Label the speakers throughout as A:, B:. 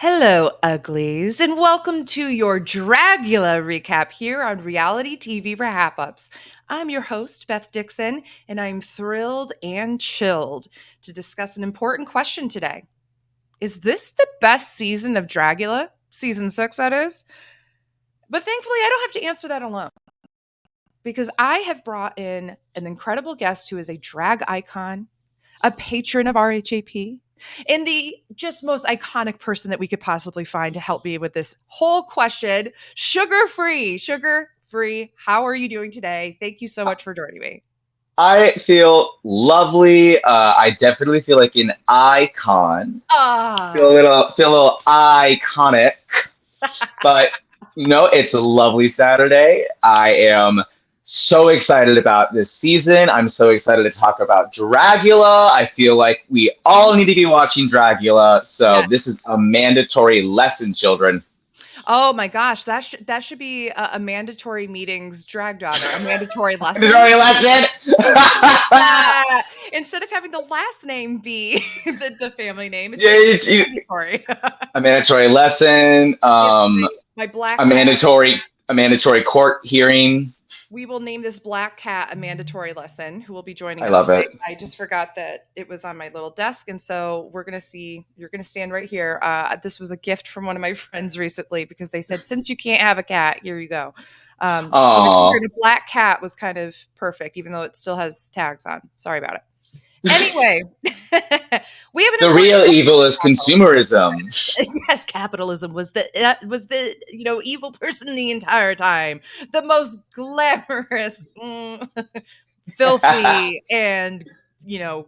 A: Hello, uglies, and welcome to your Dragula recap here on Reality TV Wrap Ups. I'm your host, Beth Dixon, and I'm thrilled and chilled to discuss an important question today. Is this the best season of Dragula? Season 6, that is. But thankfully, I don't have to answer that alone because I have brought in an incredible guest who is a drag icon, a patron of RHAP, and the just most iconic person that we could possibly find to help me with this whole question. Sugar free. Sugar free. How are you doing today? Thank you so much for joining me.
B: I feel lovely. I definitely feel like an icon.
A: Ah,
B: Feel a little iconic. But it's a lovely Saturday. I am so excited about this season. I'm so excited to talk about Dragula. I feel like we all need to be watching Dragula. So
A: yeah.
B: this is a mandatory lesson, children.
A: Oh my gosh, that should be a mandatory meetings drag daughter, a mandatory lesson.
B: Mandatory lesson.
A: Uh, Instead of having the last name be the family name, it's
B: Yeah,
A: just
B: you,
A: mandatory.
B: a mandatory lesson.
A: Give my black
B: A
A: cat.
B: mandatory court hearing.
A: We will name this black cat a mandatory lesson who will be joining
B: I
A: us
B: love
A: today.
B: it.
A: I just forgot that it was on my little desk. And so we're going to see, you're going to stand right here. This was a gift from one of my friends recently because they said, since you can't have a cat, here you go. So I
B: Oh,
A: figured a black cat was kind of perfect, even though it still has tags on. Sorry about it. Anyway, we have an
B: the
A: important
B: real evil is
A: question.
B: consumerism.
A: Yes, capitalism was the evil person the entire time, the most glamorous, filthy, and you know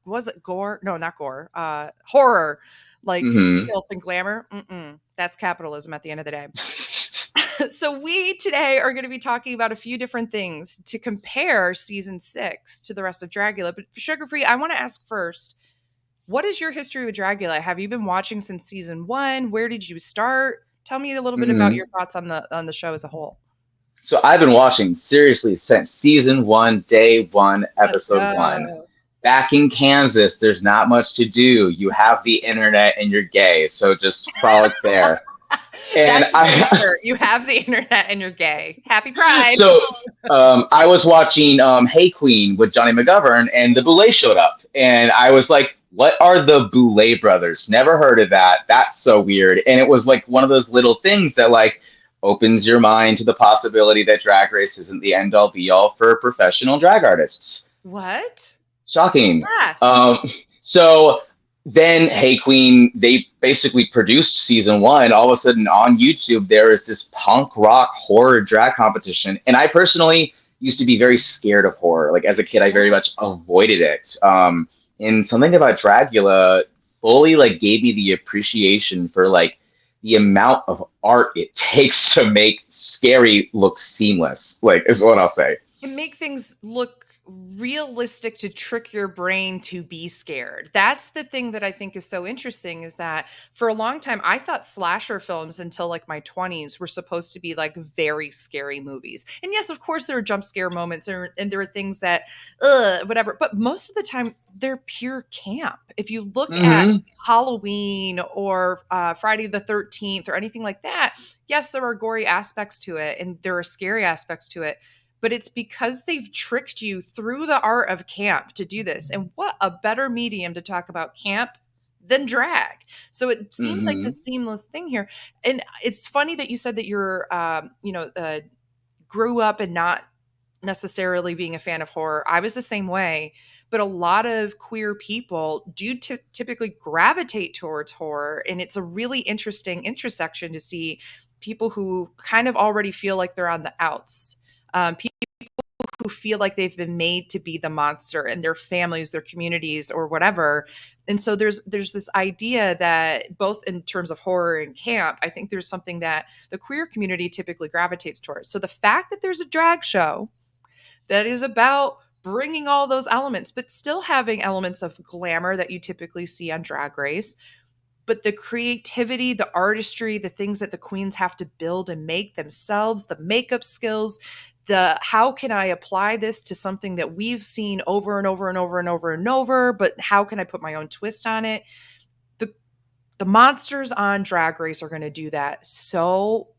A: was it gore? No, not gore. Horror, like
B: hmm
A: filth and glamour. That's capitalism at the end of the day. So we today are going to be talking about a few different things to compare season 6 to the rest of Dragula. But for Sugar Free, I want to ask first, what is your history with Dragula? Have you been watching since season 1? Where did you start? Tell me a little bit about
B: hmm
A: your thoughts on the show as a whole.
B: So I've been watching seriously since season one, day one,
A: Let's
B: episode one.
A: go.
B: Back in Kansas, there's not much to do. You have the internet and you're gay, so just frolic there.
A: That
B: And
A: should be a
B: I,
A: shirt. You have the internet and you're gay. Happy Pride.
B: so I was watching Hey Queen with Johnny McGovern, and the Boulay showed up, and I was like, "What are the Boulay brothers? Never heard of that. That's so weird." And it was like one of those little things that like opens your mind to the possibility that Drag Race isn't the end all be all for professional drag artists.
A: What?
B: Shocking.
A: Yes.
B: Um, so then, Hey Queen, they basically produced season one. All of a sudden on YouTube, there is this punk rock horror drag competition. And I personally used to be very scared of horror. Like as a kid, I very much avoided it. And something about Dragula fully like gave me the appreciation for like the amount of art it takes to make scary look seamless, like is what I'll say.
A: And make things look realistic to trick your brain to be scared. That's the thing that I think is so interesting is that for a long time I thought slasher films until like my 20s were supposed to be like very scary movies. And yes, of course there are jump scare moments and there are things that whatever, but most of the time they're pure camp. If you look at
B: hmm
A: Halloween or Friday the 13th or anything like that, yes, there are gory aspects to it and there are scary aspects to it, but it's because they've tricked you through the art of camp to do this. And what a better medium to talk about camp than drag. So it seems like
B: hmm
A: this seamless thing here. And it's funny that you said that you're, grew up and not necessarily being a fan of horror. I was the same way, but a lot of queer people do typically gravitate towards horror. And it's a really interesting intersection to see people who kind of already feel like they're on the outs. People who feel like they've been made to be the monster in their families, their communities, or whatever. And so there's this idea that both in terms of horror and camp, I think there's something that the queer community typically gravitates towards. So the fact that there's a drag show that is about bringing all those elements, but still having elements of glamour that you typically see on Drag Race, but the creativity, the artistry, the things that the queens have to build and make themselves, the makeup skills, the how can I apply this to something that we've seen over and over and over and over and over, but how can I put my own twist on it? The the monsters on Drag Race are going to do that so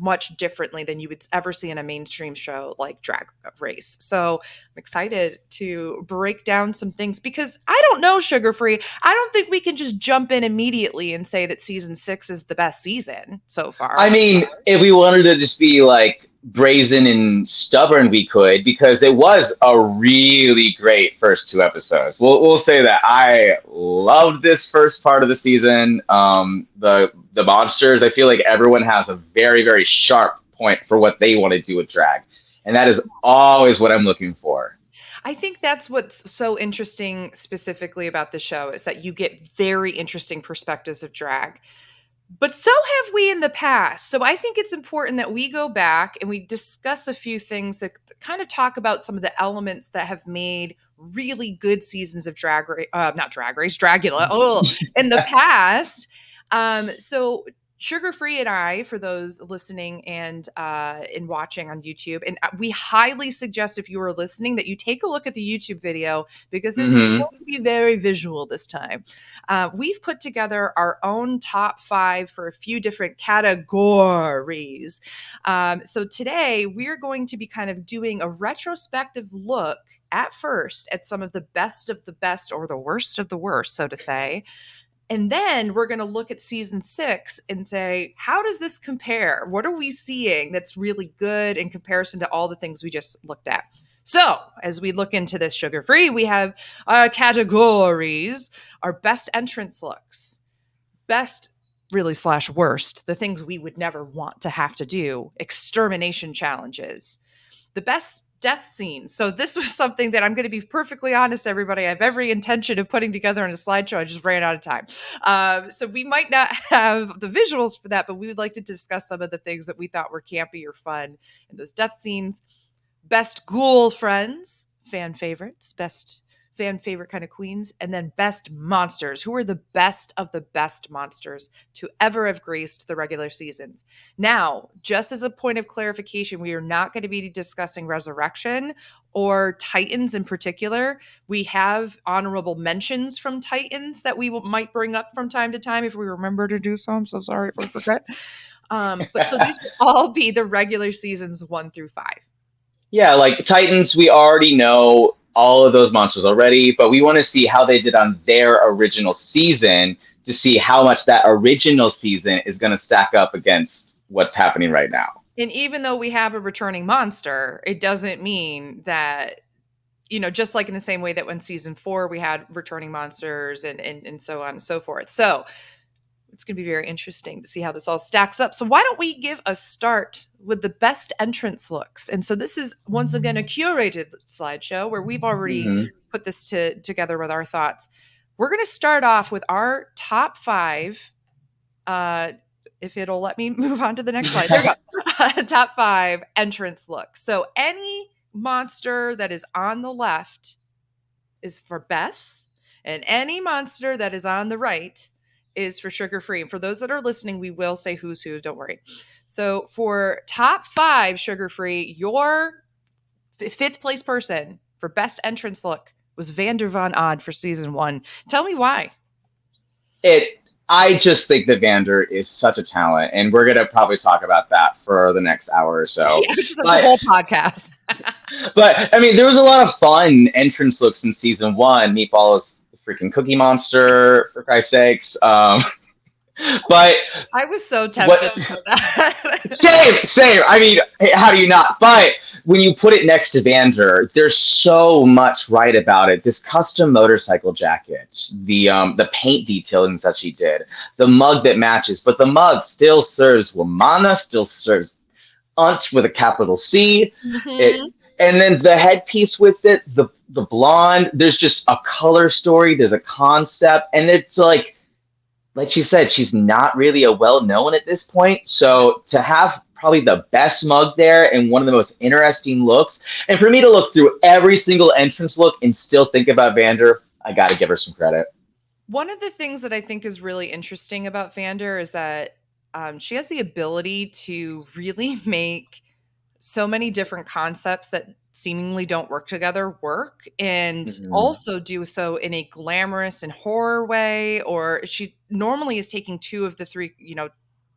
A: much differently than you would ever see in a mainstream show like Drag Race. So I'm excited to break down some things because I don't know, Sugar Free. I don't think we can just jump in immediately and say that season 6 is the best season so
B: I
A: far.
B: mean, if we wanted to just be like brazen and stubborn, we could, because it was a really great first two episodes. We'll say that I loved this first part of the season. The monsters, I feel like everyone has a very sharp point for what they want to do with drag, and that is always what I'm looking for.
A: I think that's what's so interesting specifically about the show is that you get very interesting perspectives of drag. But so have we in the past. So I think it's important that we go back and we discuss a few things that kind of talk about some of the elements that have made really good seasons of not Drag Race, Dragula, in the past. So Sugar Free and I, for those listening and watching on YouTube, and we highly suggest if you are listening that you take a look at the YouTube video because this is
B: Mm-hmm.
A: going to be very visual this time. We've put together our own top 5 for a few different categories. So today we're going to be kind of doing a retrospective look at first at some of the best or the worst of the worst, so to say. And then we're going to look at season 6 and say, how does this compare? What are we seeing that's really good in comparison to all the things we just looked at? So, as we look into this Sugar Free, we have categories, our best entrance looks, best really slash worst, the things we would never want to have to do, extermination challenges, the best death scenes. So this was something that I'm going to be perfectly honest, everybody. I have every intention of putting together in a slideshow. I just ran out of time. So we might not have the visuals for that, but we would like to discuss some of the things that we thought were campy or fun in those death scenes. Best ghoul friends, fan favorites, best fan favorite kind of queens, and then best monsters. Who are the best of the best monsters to ever have graced the regular seasons? Now, just as a point of clarification, we are not going to be discussing Resurrection or Titans in particular. We have honorable mentions from Titans that we might bring up from time to time if we remember to do so. I'm so sorry if I forget. But so these will all be the regular seasons 1 through 5.
B: Yeah, like Titans, we already know all of those monsters already, but we want to see how they did on their original season to see how much that original season is going to stack up against what's happening right now.
A: And even though we have a returning monster, it doesn't mean that, just like in the same way that when season 4 we had returning monsters and so on and so forth. So it's going to be very interesting to see how this all stacks up. So why don't we give a start with the best entrance looks? And so this is once again a curated slideshow where we've already
B: Mm-hmm.
A: put this together with our thoughts. We're going to start off with our top 5. If it'll let me move on to the next slide. There we go. Top 5 entrance looks. So any monster that is on the left is for Beth, and any monster that is on the right is for Sugar Free. And for those that are listening, we will say who's who. Don't worry. So for top 5 Sugar Free, your fifth place person for best entrance look was Vander Von Odd for season 1. Tell me why.
B: It. I just think that Vander is such a talent, and we're gonna probably talk about that for the next hour or so.
A: Yeah, which is like the
B: But
A: whole podcast.
B: but I mean, there was a lot of fun entrance looks in season one. Meatball is the freaking Cookie Monster, for Christ's sakes. But
A: I was so
B: what
A: tempted to that.
B: same. I mean, how do you not? But when you put it next to Vander, there's so much right about it. This custom motorcycle jacket, the paint detailings that she did, the mug that matches, but the mug still serves Womana, still serves Unt with a capital C. It
A: Mhm.
B: and then the headpiece with it, the blonde. There's just a color story. There's a concept, and it's like she said, she's not really a well-known at this point. So to have probably the best mug there and one of the most interesting looks, and for me to look through every single entrance look and still think about Vander, I got to give her some credit.
A: One of the things that I think is really interesting about Vander is that she has the ability to really make so many different concepts that seemingly don't work together work, and
B: Mhm.
A: also do so in a glamorous and horror way. Or she normally is taking two of the three,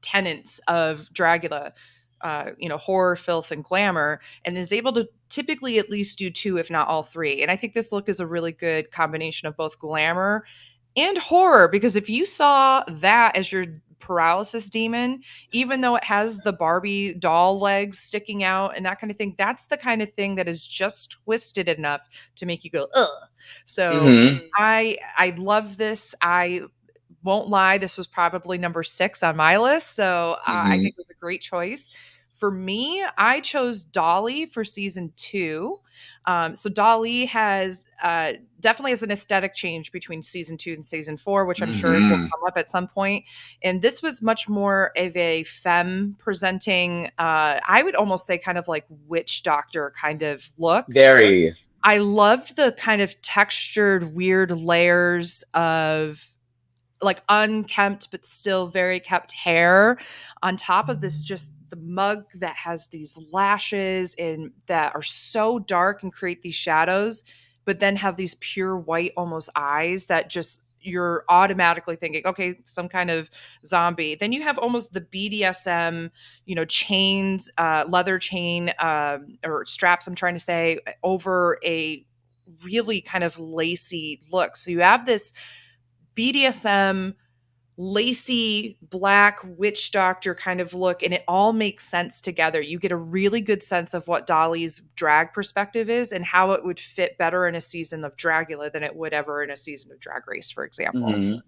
A: tenets of Dragula, horror, filth, and glamour, and is able to typically at least do two, if not all three. And I think this look is a really good combination of both glamour and horror, because if you saw that as your paralysis demon, even though it has the Barbie doll legs sticking out and that kind of thing, that's the kind of thing that is just twisted enough to make you go ugh. So
B: Mhm.
A: I love this. I won't lie, this was probably number 6 on my list, so I
B: Mhm.
A: think it was a great choice. For me, I chose Dolly for season 2. So Dolly has definitely has an aesthetic change between season 2 and season 4, which I'm sure will
B: Mhm.
A: come up at some point. And this was much more of a femme presenting, I would almost say kind of like witch doctor kind of look.
B: Very.
A: I loved the kind of textured, weird layers of like unkempt but still very kept hair on top of this, just the mug that has these lashes and that are so dark and create these shadows, but then have these pure white almost eyes that just you're automatically thinking, okay, some kind of zombie. Then you have almost the BDSM, chains, leather chain, or straps, I'm trying to say, over a really kind of lacy look. So you have this BDSM, lacy, black witch doctor kind of look, and it all makes sense together. You get a really good sense of what Dolly's drag perspective is and how it would fit better in a season of Dragula than it would ever in a season of Drag Race, for example.
B: Mhm.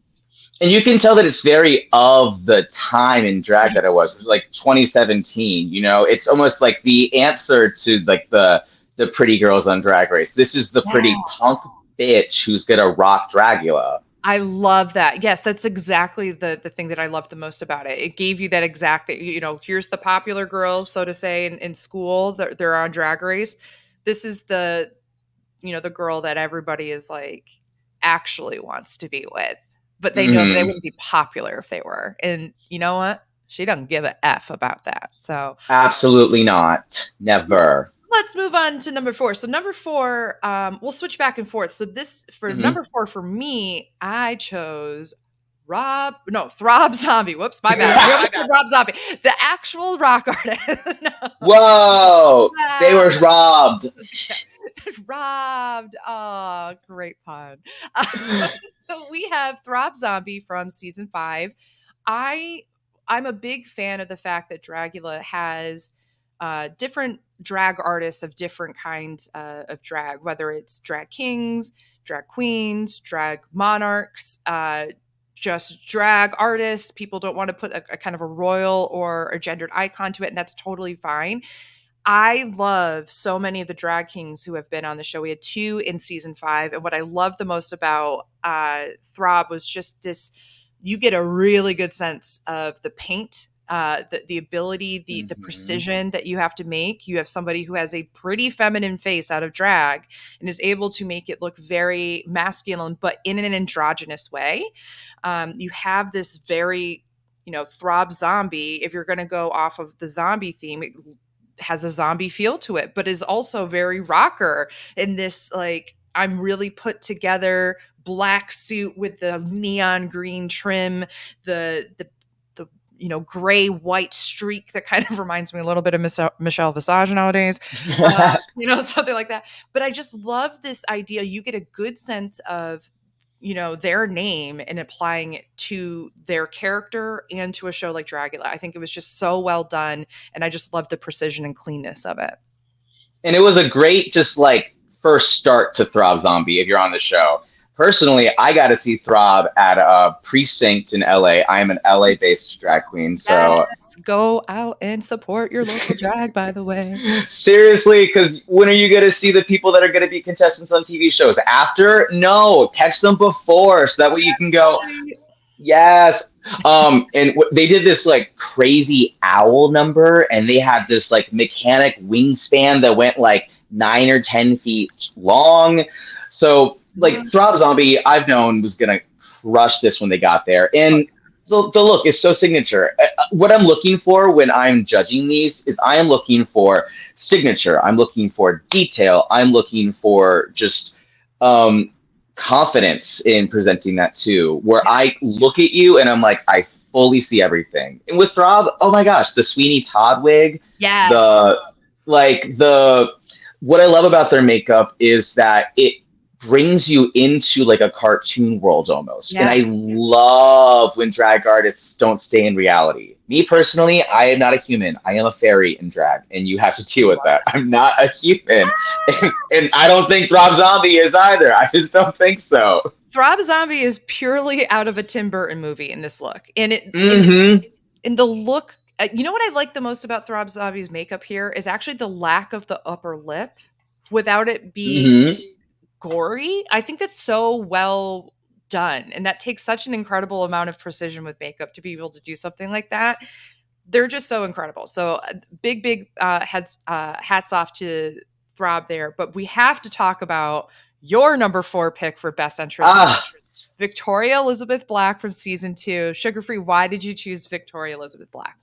B: And you can tell that it's very of the time in drag that it was like 2017. It's almost like the answer to like the pretty girls on Drag Race. This is the
A: Yeah.
B: pretty punk bitch who's gonna rock Dragula.
A: I love that. Yes, that's exactly the thing that I loved the most about it. It gave you that exact, here's the popular girls, so to say, in school. They're on Drag Race. This is the girl that everybody is like actually wants to be with, but they know that they
B: Hmm.
A: wouldn't be popular if they were. And you know what? She doesn't give a F about that. So
B: Absolutely not.
A: so
B: Never.
A: let's move on to number 4. So number 4, we'll switch back and forth. So this for
B: Hmm.
A: number 4 for me, I chose Throb Zombie. Whoops, my bad. We almost said Rob Zombie, the actual rock artist. No.
B: Whoa! They were robbed.
A: Robbed. Oh, great pun. So we have Throb Zombie from season 5. I I'm a big fan of the fact that Dragula has different drag artists of different kinds of drag, whether it's drag kings, drag queens, drag monarchs, just drag artists. People don't want to put a kind of a royal or a gendered icon to it, and that's totally fine. I love so many of the drag kings who have been on the show. We had 2 in season 5, and what I love the most about Throb was just this: you get a really good sense of the paint, the ability, the
B: Hmm.
A: precision that you have to make. You have somebody who has a pretty feminine face out of drag and is able to make it look very masculine, but in an androgynous way. You have this very Throb zombie. If you're going to go off of the zombie theme, it has a zombie feel to it, but is also very rocker in this, like, I'm really put together black suit with the neon green trim, the gray white streak that kind of reminds me a little bit of Michelle Visage nowadays, something like that. But I just love this idea. You get a good sense of their name and applying it to their character and to a show like Dragula. I think it was just so well done, and I just loved the precision and cleanness of it.
B: And it was a great, just like first start to Throb Zombie if you're on the show. Personally, I got to see Throb at a precinct in LA. I am an LA based drag queen.
A: Yes,
B: So
A: go out and support your local drag, by the way.
B: seriously, because when are you going to see the people that are going to be contestants on TV shows? After? No, catch them before so that way you can go,
A: Right.
B: yes. And they did this like crazy owl number, and they had this like mechanic wingspan that went like 9 or 10 feet long. So like
A: Love
B: Throb Zombie, I've known was gonna crush this when they got there, and
A: it.
B: the look is so signature. What I'm looking for when I'm judging these is I am looking for signature. I'm looking for detail. I'm looking for just um, confidence in presenting that too, where I look at you and I'm like, I fully see everything. And with Throb, oh my gosh, the Sweeney Todd wig,
A: Yes.
B: the like the what I love about their makeup is that it brings you into like a cartoon world almost. And
A: Yeah.
B: I love when drag artists don't stay in reality. Me personally, I am not a human. I am a fairy in drag, and you have to deal with that. I'm not a human. And I don't think Rob Zombie is either. I just don't think so.
A: Throb Zombie is purely out of a Tim Burton movie in this look. And
B: Mm-hmm.
A: in the look, you know what I like the most about Throb Zombie's makeup here is actually the lack of the upper lip without it being
B: Mm-hmm.
A: gory. I think that's so well done. And that takes such an incredible amount of precision with makeup to be able to do something like that. They're just so incredible. So big hats off to Throb there. But we have to talk about your number 4 pick for best entrance,
B: Ah,
A: Victoria Elizabeth Black from season 2. Sugar Free, why did you choose Victoria Elizabeth Black?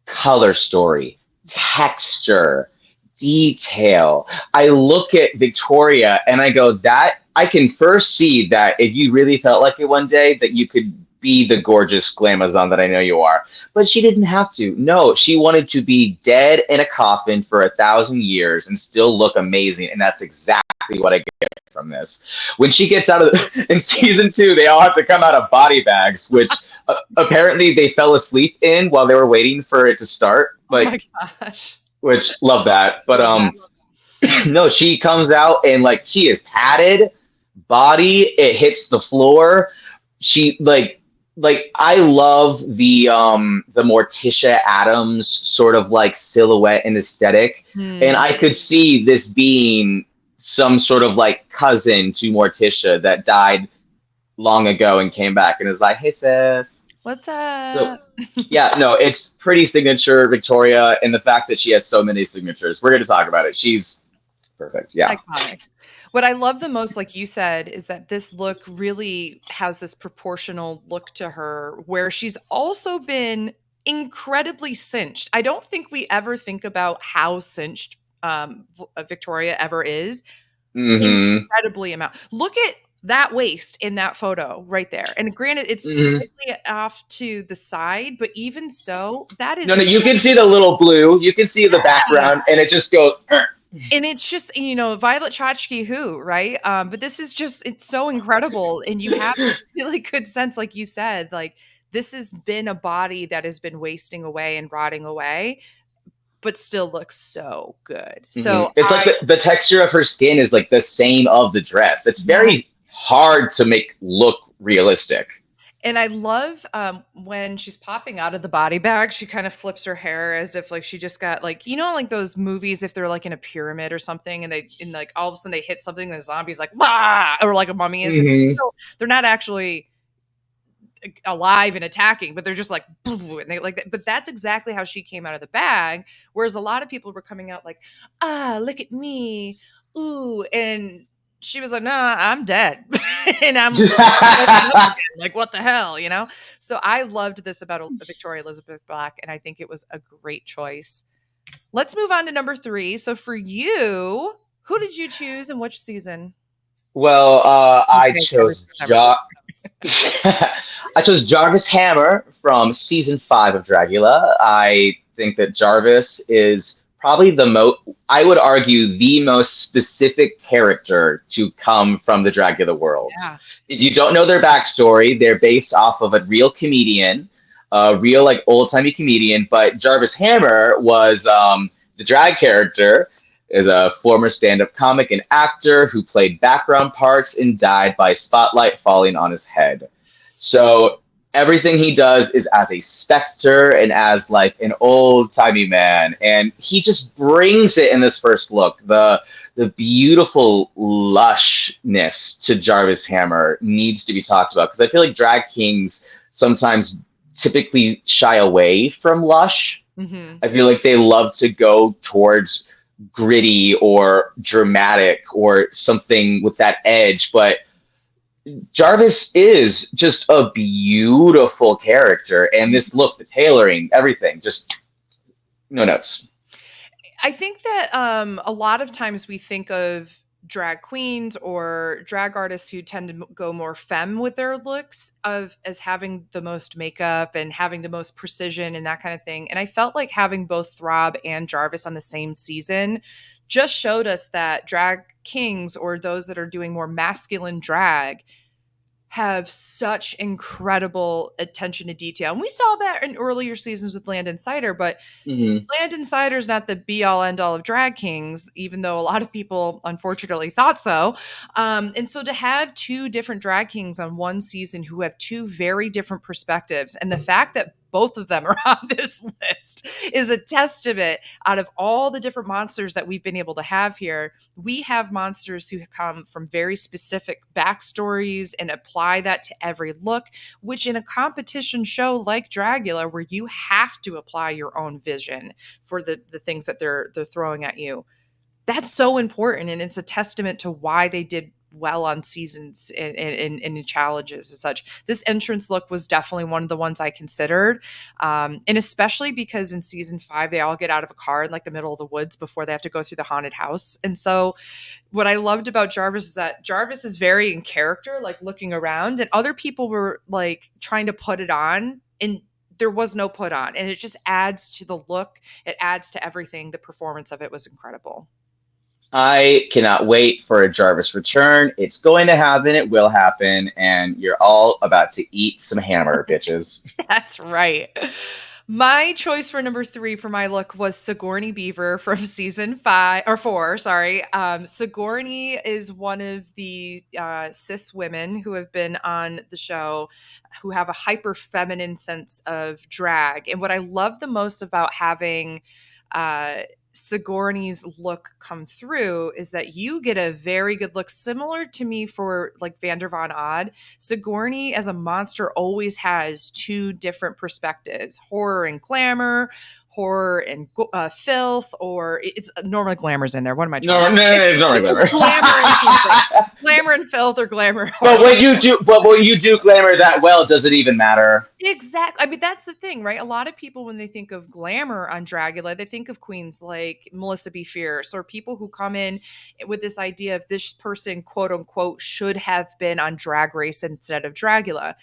B: color story,
A: Yes.
B: texture, detail. I look at Victoria and I go, that I can first see that if you really felt like it one day, that you could be the gorgeous glamazon that I know you are. But she didn't have to. No, she wanted to be dead in a coffin for 1,000 years and still look amazing. And that's exactly what I get from this. When she gets out of in season 2, they all have to come out of body bags, which apparently they fell asleep in while they were waiting for it to start.
A: Oh my
B: Like,
A: gosh.
B: which love that. But
A: Love that.
B: no, she comes out and like she is padded, body, it hits the floor. She like I love the Morticia Adams sort of like silhouette and aesthetic. And
A: Hmm.
B: I could see this being some sort of like cousin to Morticia that died long ago and came back and is like, hey sis.
A: What's
B: So
A: up?
B: yeah, no, it's pretty signature Victoria, and the fact that she has so many signatures. We're going to talk about it. She's perfect. Yeah.
A: Iconic. What I love the most, like you said, is that this look really has this proportional look to her where she's also been incredibly cinched. I don't think we ever think about how cinched Victoria ever is.
B: Mm-hmm.
A: Incredibly amount. Look at that waist in that photo right there. And granted, it's
B: Mm-hmm.
A: slightly off to the side, but even so, that is
B: No, no, you can see the little blue. You can see the background, and it just goes.
A: and it's just, Violet Chachki who, right? But this is just it's so incredible. And you have this really good sense, like you said, like this has been a body that has been wasting away and rotting away, but still looks so good.
B: Mm-hmm.
A: So
B: It's like the texture of her skin is like the same of the dress. That's very
A: yes.
B: hard to make look realistic.
A: And I love when she's popping out of the body bag, she kind of flips her hair as if like she just got like, like those movies if they're like in a pyramid or something and like all of a sudden they hit something and the zombie's like, "Wah!" Or like a mummy is. And
B: Mm-hmm.
A: they're not actually alive and attacking, but they're just like, and they like that. But that's exactly how she came out of the bag. Whereas a lot of people were coming out like, look at me. Ooh. And she was like, nah, I'm dead. And I'm waking up again. Like, what the hell? So I loved this about Victoria Elizabeth Black, and I think it was a great choice. Let's move on to number 3. So for you, who did you choose and which season?
B: Well, I
A: Okay,
B: chose I chose Jarvis Hammer from season 5 of Dragula. I think that Jarvis is probably the most, I would argue, the most specific character to come from the Dragula world.
A: Yeah.
B: If you don't know their backstory, they're based off of a real comedian, a real like old timey comedian. But Jarvis Hammer was the drag character is a former stand-up comic and actor who played background parts and died by spotlight falling on his head. So everything he does is as a specter and as like an old-timey man, and he just brings it in this first look. The beautiful lushness to Jarvis Hammer needs to be talked about because I feel like drag kings sometimes typically shy away from lush.
A: Mm-hmm.
B: I feel like they love to go towards gritty or dramatic or something with that edge. But Jarvis is just a beautiful character, and this look, the tailoring, everything, just no notes.
A: I think that a lot of times we think of drag queens or drag artists who tend to go more femme with their looks of as having the most makeup and having the most precision and that kind of thing. And I felt like having both Throb and Jarvis on the same season just showed us that drag kings or those that are doing more masculine drag have such incredible attention to detail. And we saw that in earlier seasons with Landon Cider, but
B: Mm-hmm.
A: Landon Cider's not the be all end all of drag kings, even though a lot of people unfortunately thought so. And so to have two different drag kings on one season who have two very different perspectives, and the fact that both of them are on this list is a testament. Out of all the different monsters that we've been able to have here, we have monsters who come from very specific backstories and apply that to every look, which in a competition show like Dragula, where you have to apply your own vision for the things that they're throwing at you. That's so important, and it's a testament to why they did well on seasons and in challenges and such. This entrance look was definitely one of the ones I considered, and especially because in season 5 they all get out of a car in like the middle of the woods before they have to go through the haunted house. And so what I loved about Jarvis is that Jarvis is very in character, like looking around, and other people were like trying to put it on, and there was no put on, and it just adds to the look. It adds to everything. The performance of it was incredible.
B: I cannot wait for a Jarvis return. It's going to happen. It will happen. And you're all about to eat some hammer, bitches.
A: That's right. My choice for number 3 for my look was Sigourney Beaver from season 5 or 4. Sorry, Sigourney is one of the cis women who have been on the show, who have a hyper feminine sense of drag. And what I love the most about having uh, Sigourney's look come through is that you get a very good look, similar to me for like Vander Von Odd. Sigourney as a monster always has two different perspectives: horror and glamour, horror and filth, or it's normally glamour's in there. What am I trying
B: No,
A: to
B: no, no,
A: say?
B: no, no,
A: It's just
B: glamour.
A: glamour and something. Glamour and filth or glamour and horror.
B: But when you do glamour that well, does it even matter?
A: Exactly. I mean, that's the thing, right? A lot of people, when they think of glamour on Dragula, they think of queens like Melissa B. Fierce, or people who come in with this idea of this person, quote unquote, should have been on Drag Race instead of Dragula.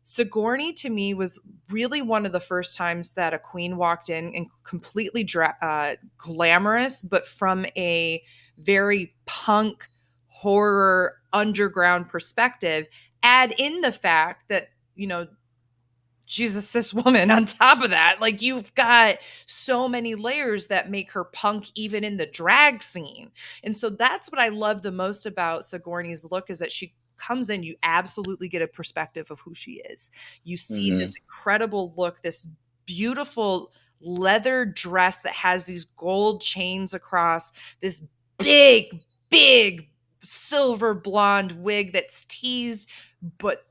A: Sigourney to me was really one of the first times that a queen walked in and completely glamorous, but from a very punk horror underground perspective. Add in the fact that, she's a cis woman on top of that. Like, you've got so many layers that make her punk even in the drag scene. And so that's what I love the most about Sigourney's look, is that she comes in, you absolutely get a perspective of who she is. You see
B: Mm-hmm.
A: this incredible look, this beautiful leather dress that has these gold chains across, this big, big silver blonde wig that's teased but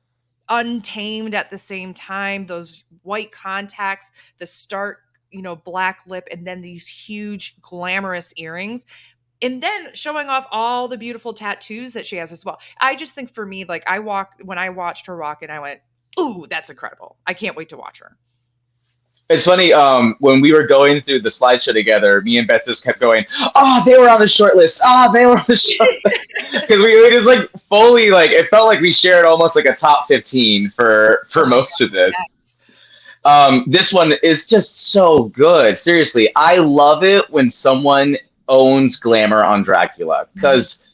A: untamed at the same time, those white contacts, the stark, black lip, and then these huge glamorous earrings, and then showing off all the beautiful tattoos that she has as well. I just think for me, like, when I watched her walk and I went, ooh, that's incredible. I can't wait to watch her.
B: It's funny, when we were going through the slideshow together, me and Beth just kept going, oh, they were on the short list. Oh, they were on the short list. Because we just like fully, like, it felt like we shared almost like a top 15 for
A: Oh my
B: most of
A: god,
B: this.
A: yes.
B: This one is just so good. Seriously, I love it when someone owns glamour on Dracula,
A: Mhm.
B: because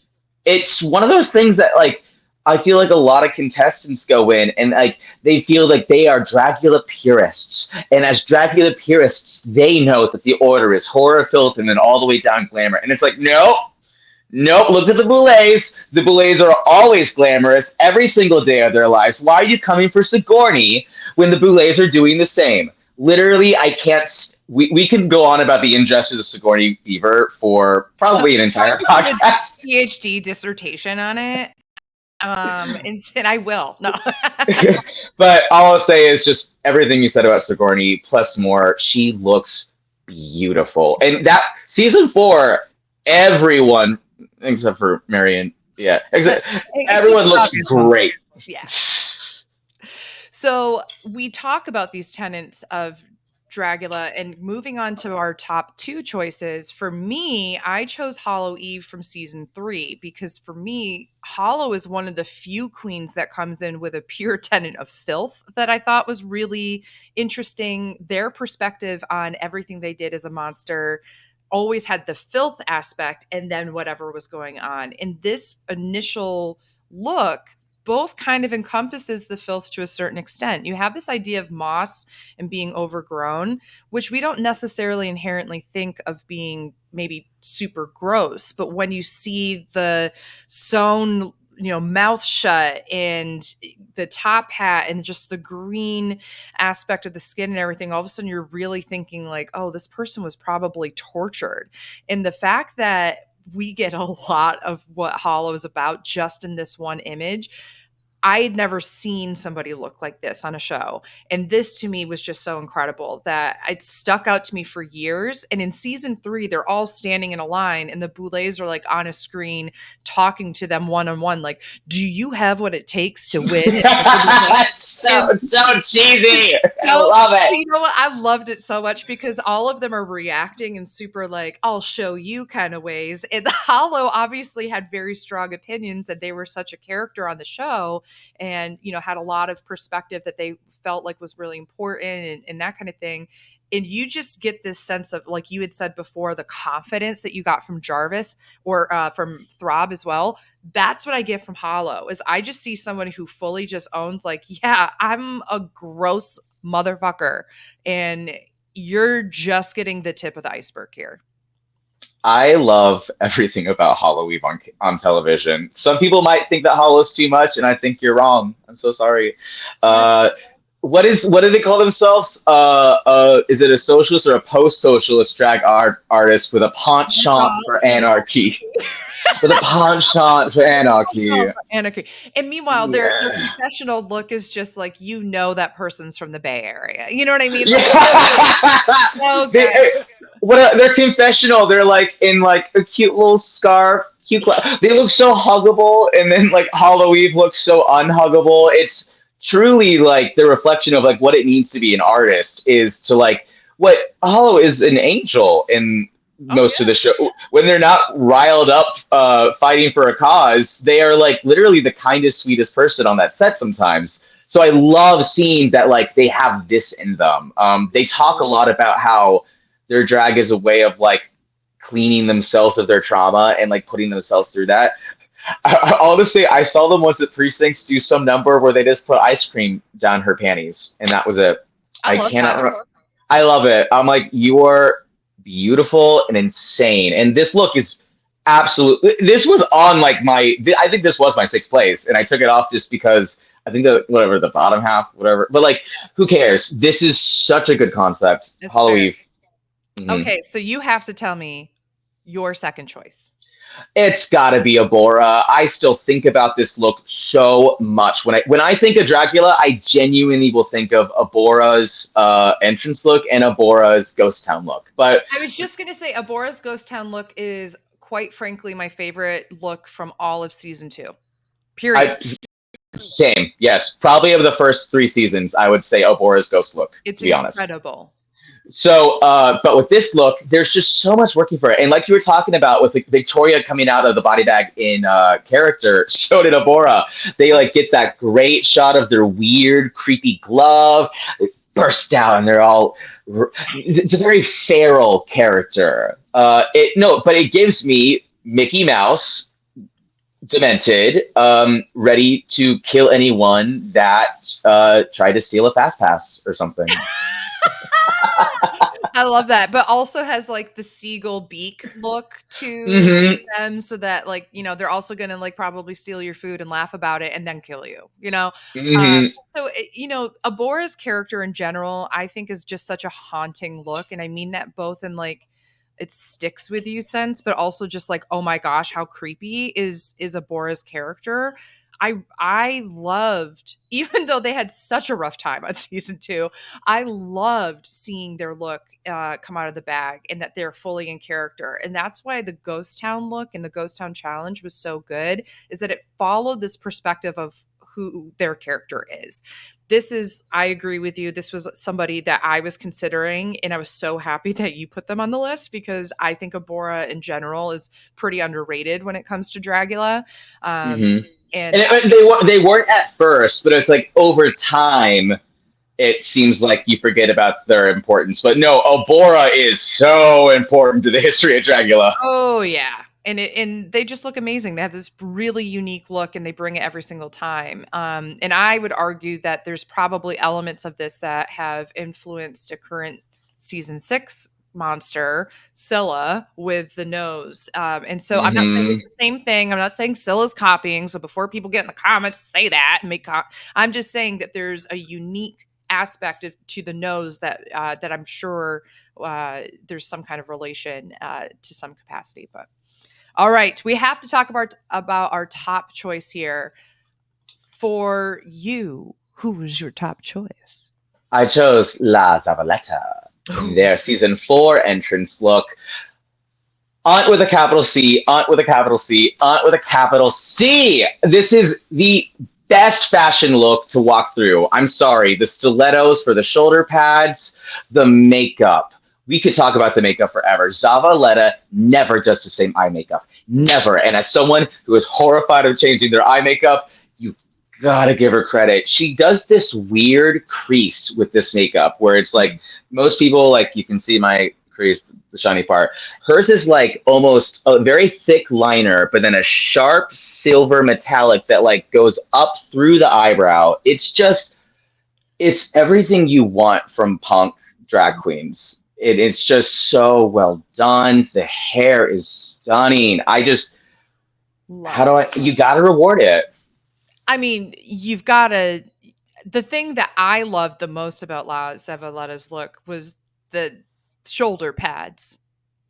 B: it's one of those things that, like, I feel like a lot of contestants go in and like they feel like they are Dracula purists, and as Dracula purists, they know that the order is horror, filth, and then all the way down glamour. And it's like, nope, nope. Look at the Boulets. The Boulets are always glamorous every single day of their lives. Why are you coming for Sigourney when the Boulets are doing the same? Literally, I can't. We can go on about the injustice of Sigourney Beaver for probably an
A: Trying
B: entire
A: to do a
B: podcast.
A: PhD dissertation on it. And I will. No.
B: But all I'll say is just everything you said about Sigourney plus more. She looks beautiful, and that season 4, everyone except for Marion, yeah,
A: Except
B: everyone
A: for
B: looks
A: obvious ones.
B: great.
A: Yeah. So we talk about these tenets of Dragula, and moving on to our top two choices. For me, I chose Hollow Eve from season 3 because for me, Hollow is one of the few queens that comes in with a pure tenet of filth that I thought was really interesting. Their perspective on everything they did as a monster always had the filth aspect and then whatever was going on. And this initial look both kind of encompasses the filth to a certain extent. You have this idea of moss and being overgrown, which we don't necessarily inherently think of being maybe super gross, but when you see the sewn, mouth shut and the top hat and just the green aspect of the skin and everything, all of a sudden you're really thinking like, oh, this person was probably tortured. And the fact that we get a lot of what Hollow is about just in this one image. I had never seen somebody look like this on a show. And this to me was just so incredible that it stuck out to me for years. And in season 3, they're all standing in a line and the Boulets are like on a screen talking to them one on one, like, do you have what it takes to win? And
B: So cheesy. I
A: so,
B: love it.
A: you know what? I loved it so much because all of them are reacting in super like, I'll show you kind of ways. And Hollow obviously had very strong opinions and they were such a character on the show and, had a lot of perspective that they felt like was really important and that kind of thing. And you just get this sense of, like you had said before, the confidence that you got from Jarvis or from Throb as well. That's what I get from Hollow is I just see someone who fully just owns like, yeah, I'm a gross motherfucker. And you're just getting the tip of the iceberg here.
B: I love everything about Halloween on television. Some people might think that Hollow's too much, and I think you're wrong. I'm so sorry. Uh, what do they call themselves? Is it a socialist or a post-socialist drag artist with a penchant for anarchy? With a penchant for anarchy.
A: Anarchy. And meanwhile, their
B: Yeah.
A: professional look is just like, that person's from the Bay Area. You know what I mean? Like,
B: Yeah.
A: so good.
B: Their confessional, they're like in like a cute little scarf, they look so huggable, and then like Hollow Eve looks so unhuggable. It's truly like the reflection of like what it means to be an artist is to like what Hollow is an angel in
A: Oh
B: most of
A: yeah.
B: the show. When they're not riled up fighting for a cause, they are like literally the kindest, sweetest person on that set sometimes. So I love seeing that like they have this in them. They talk a lot about how their drag is a way of like cleaning themselves of their trauma and like putting themselves through that. Honestly, I saw them once at Precincts do some number where they just put ice cream down her panties, and that was it.
A: I
B: I
A: love that.
B: cannot. I love it. I'm like, you are beautiful and insane, and this look is absolutely. This was on like my. I think this was my sixth place, and I took it off just because I think the whatever the bottom half, whatever. But like, who cares? This is such a good concept.
A: It's fair.
B: Halloween. Mhm.
A: Okay, so you have to tell me your second choice.
B: It's got to be Abora. I still think about this look so much. When I think of Dracula, I genuinely will think of Abora's entrance look and Abora's Ghost Town look. But
A: I was just gonna say Abora's Ghost Town look is quite frankly my favorite look from all of season 2. Period.
B: I same, yes, probably of the first 3 seasons, I would say Abora's Ghost look.
A: It's
B: To be honest.
A: incredible.
B: So, but with this look, there's just so much working for it. And like you were talking about with like, Victoria coming out of the body bag in character, so did Abora. They like get that great shot of their weird, creepy glove. They burst out and they're all. It's a very feral character. But it gives me Mickey Mouse, demented, ready to kill anyone that tried to steal a fast pass or something.
A: I love that, but also has like the seagull beak look to
B: Hmm.
A: them so that like, they're also going to like probably steal your food and laugh about it and then kill you.
B: Hmm.
A: So, Abora's character in general, I think is just such a haunting look. And I mean that both in like, it sticks with you sense, but also just like, oh my gosh, how creepy is Abora's character. I loved, even though they had such a rough time on season 2, I loved seeing their look come out of the bag and that they're fully in character. And that's why the Ghost Town look and the Ghost Town challenge was so good, is that it followed this perspective of who their character is. I agree with you. This was somebody that I was considering, and I was so happy that you put them on the list because I think Abora in general is pretty underrated when it comes to Dragula. Um,
B: Hmm. And
A: and
B: they weren't at first, but it's like over time, it seems like you forget about their importance. But no, Obora is so important to the history of Dragula.
A: Oh yeah. And they just look amazing. They have this really unique look and they bring it every single time. And I would argue that there's probably elements of this that have influenced a current season 6 monster, Scylla, with the nose. And so I'm not saying
B: Hmm.
A: it's the same thing. I'm not saying Scylla's copying. So before people get in the comments say that and I'm just saying that there's a unique aspect to the nose that I'm sure there's some kind of relation to some capacity. But all right, we have to talk about our top choice here. For you, who was your top choice?
B: I chose La Zavaleta in
A: Ooh.
B: their season 4 entrance look. Aunt with a capital C, Aunt with a capital C, Aunt with a capital C. This is the best fashion look to walk through. I'm sorry. The stilettos for the shoulder pads, the makeup. We could talk about the makeup forever. Zavaleta never does the same eye makeup. Never. And as someone who is horrified of changing their eye makeup, you gotta give her credit. She does this weird crease with this makeup where it's like most people, like you can see my crease, the shiny part. Hers is like almost a very thick liner, but then a sharp silver metallic that like goes up through the eyebrow. It's everything you want from punk drag queens. It's just so well done. The hair is stunning. How do
A: Love.
B: you got to reward it.
A: I mean, you've got to. The thing that I loved the most about La Zavaleta's look was the shoulder pads,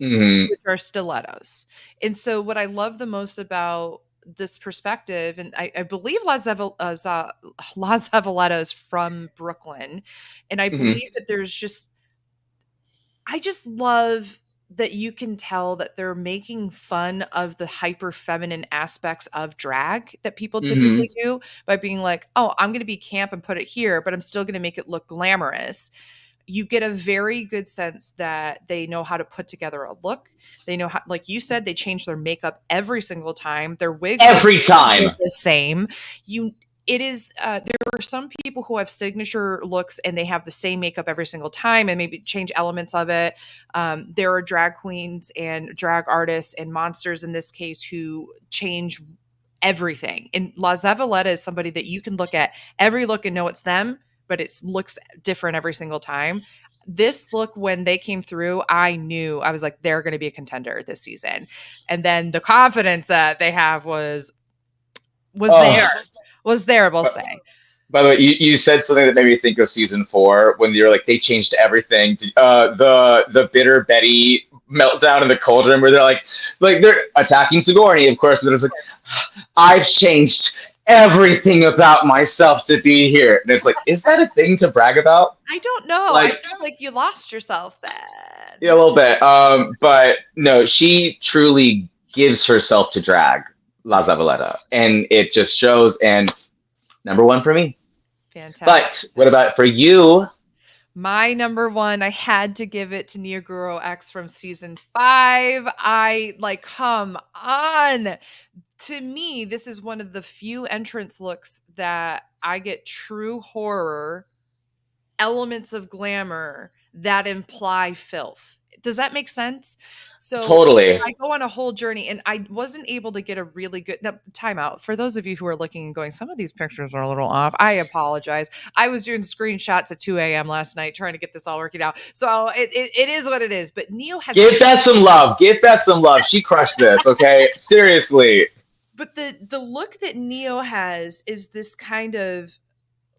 B: Hmm.
A: which are stilettos. And so, what I love the most about this perspective, and I believe La Zavaleta is from Brooklyn, and I
B: Hmm.
A: believe that I just love that you can tell that they're making fun of the hyper feminine aspects of drag that people
B: Hmm.
A: typically do by being like, oh, I'm going to be camp and put it here, but I'm still going to make it look glamorous. You get a very good sense that they know how to put together a look. They know how, like you said, they change their makeup every single time. Their wigs are
B: Every time.
A: the same. You it is there are some people who have signature looks and they have the same makeup every single time and maybe change elements of it. There are drag queens and drag artists and monsters in this case who change everything. And La Zavaleta is somebody that you can look at every look and know it's them, but it looks different every single time. This look, when they came through, I was like, they're going to be a contender this season. And then the confidence that they have was there,
B: Oh,
A: was there, we'll say.
B: by the way, you said something that made me think of season 4 when you're like they changed everything. The bitter Betty meltdown in the cauldron where they're they're attacking Sigourney, of course, but it's like I've changed everything about myself to be here, and it's like, is that a thing to brag about?
A: I don't know. I
B: Like,
A: feel like you lost yourself
B: yeah, a
A: then.
B: little bit. But no, she truly gives herself to drag La Zavaleta, and it just shows. And number one for me. But
A: Fantastic.
B: what about for you?
A: My number one, I had to give it to Neoguro X from season 5. I like, come on. To me, this is one of the few entrance looks that I get true horror, elements of glamour that imply filth. Does that make sense? So
B: Totally.
A: I go on a whole journey and I wasn't able to get a really good now, timeout. For those of you who are looking and going, some of these pictures are a little off. I apologize. I was doing screenshots at 2 a.m. last night trying to get this all working out. So it is what it is. But Neo had
B: Give Beth some love. Give Beth some love. She crushed this. Okay, seriously.
A: but the look that Neo has is this kind of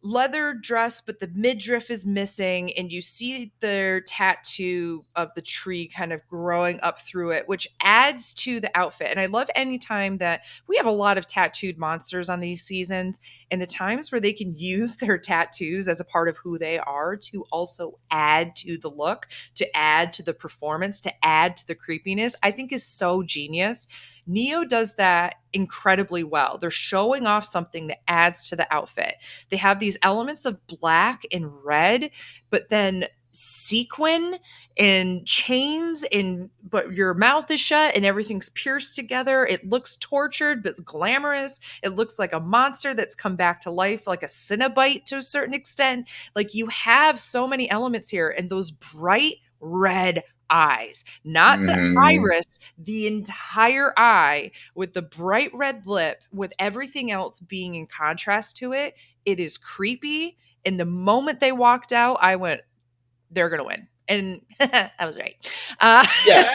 A: leather dress, but the midriff is missing, and you see their tattoo of the tree kind of growing up through it, which adds to the outfit. And I love any time that we have a lot of tattooed monsters on these seasons, and the times where they can use their tattoos as a part of who they are to also add to the look, to add to the performance, to add to the creepiness, I think is so genius. Neo does that incredibly well. They're showing off something that adds to the outfit. They have these elements of black and red, but then sequin and chains, and but your mouth is shut and everything's pierced together. It looks tortured but glamorous. It looks like a monster that's come back to life, like a Cenobite to a certain extent. Like, you have so many elements here, and those bright red eyes, not the
B: Hmm.
A: iris, the entire eye with the bright red lip, with everything else being in contrast to it. It is creepy. And the moment they walked out, I went, they're going to win. And I was right. Uh,
B: Yeah.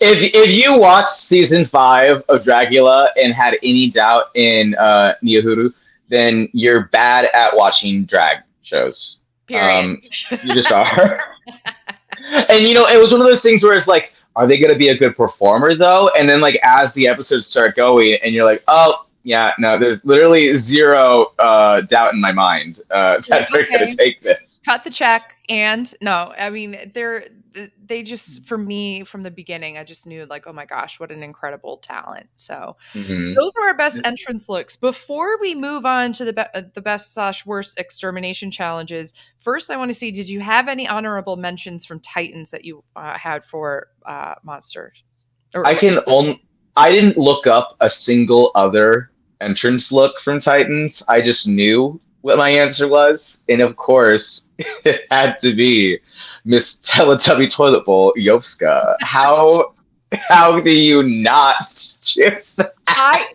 B: If you watched season 5 of Dragula and had any doubt in Nihuru, then you're bad at watching drag shows.
A: period.
B: You just are. And it was one of those things where it's like, are they going to be a good performer though? And then like as the episodes start going, and you're like, oh yeah, no, there's literally zero doubt in my mind
A: Like,
B: that they're going to
A: okay,
B: take this.
A: cut the check. And no, I mean, they just, for me, from the beginning, I just knew, like, oh my gosh, what an incredible talent. So
B: Hmm.
A: those are our best entrance looks. Before we move on to the best slash worst extermination challenges, first I want to see, did you have any honorable mentions from Titans that you had for monsters?
B: I
A: Or
B: can only. I didn't look up a single other entrance look from Titans. I just knew what my answer was, and of course, it had to be Miss Teletubby Toilet Bowl Yovska. How do you not choose that?
A: I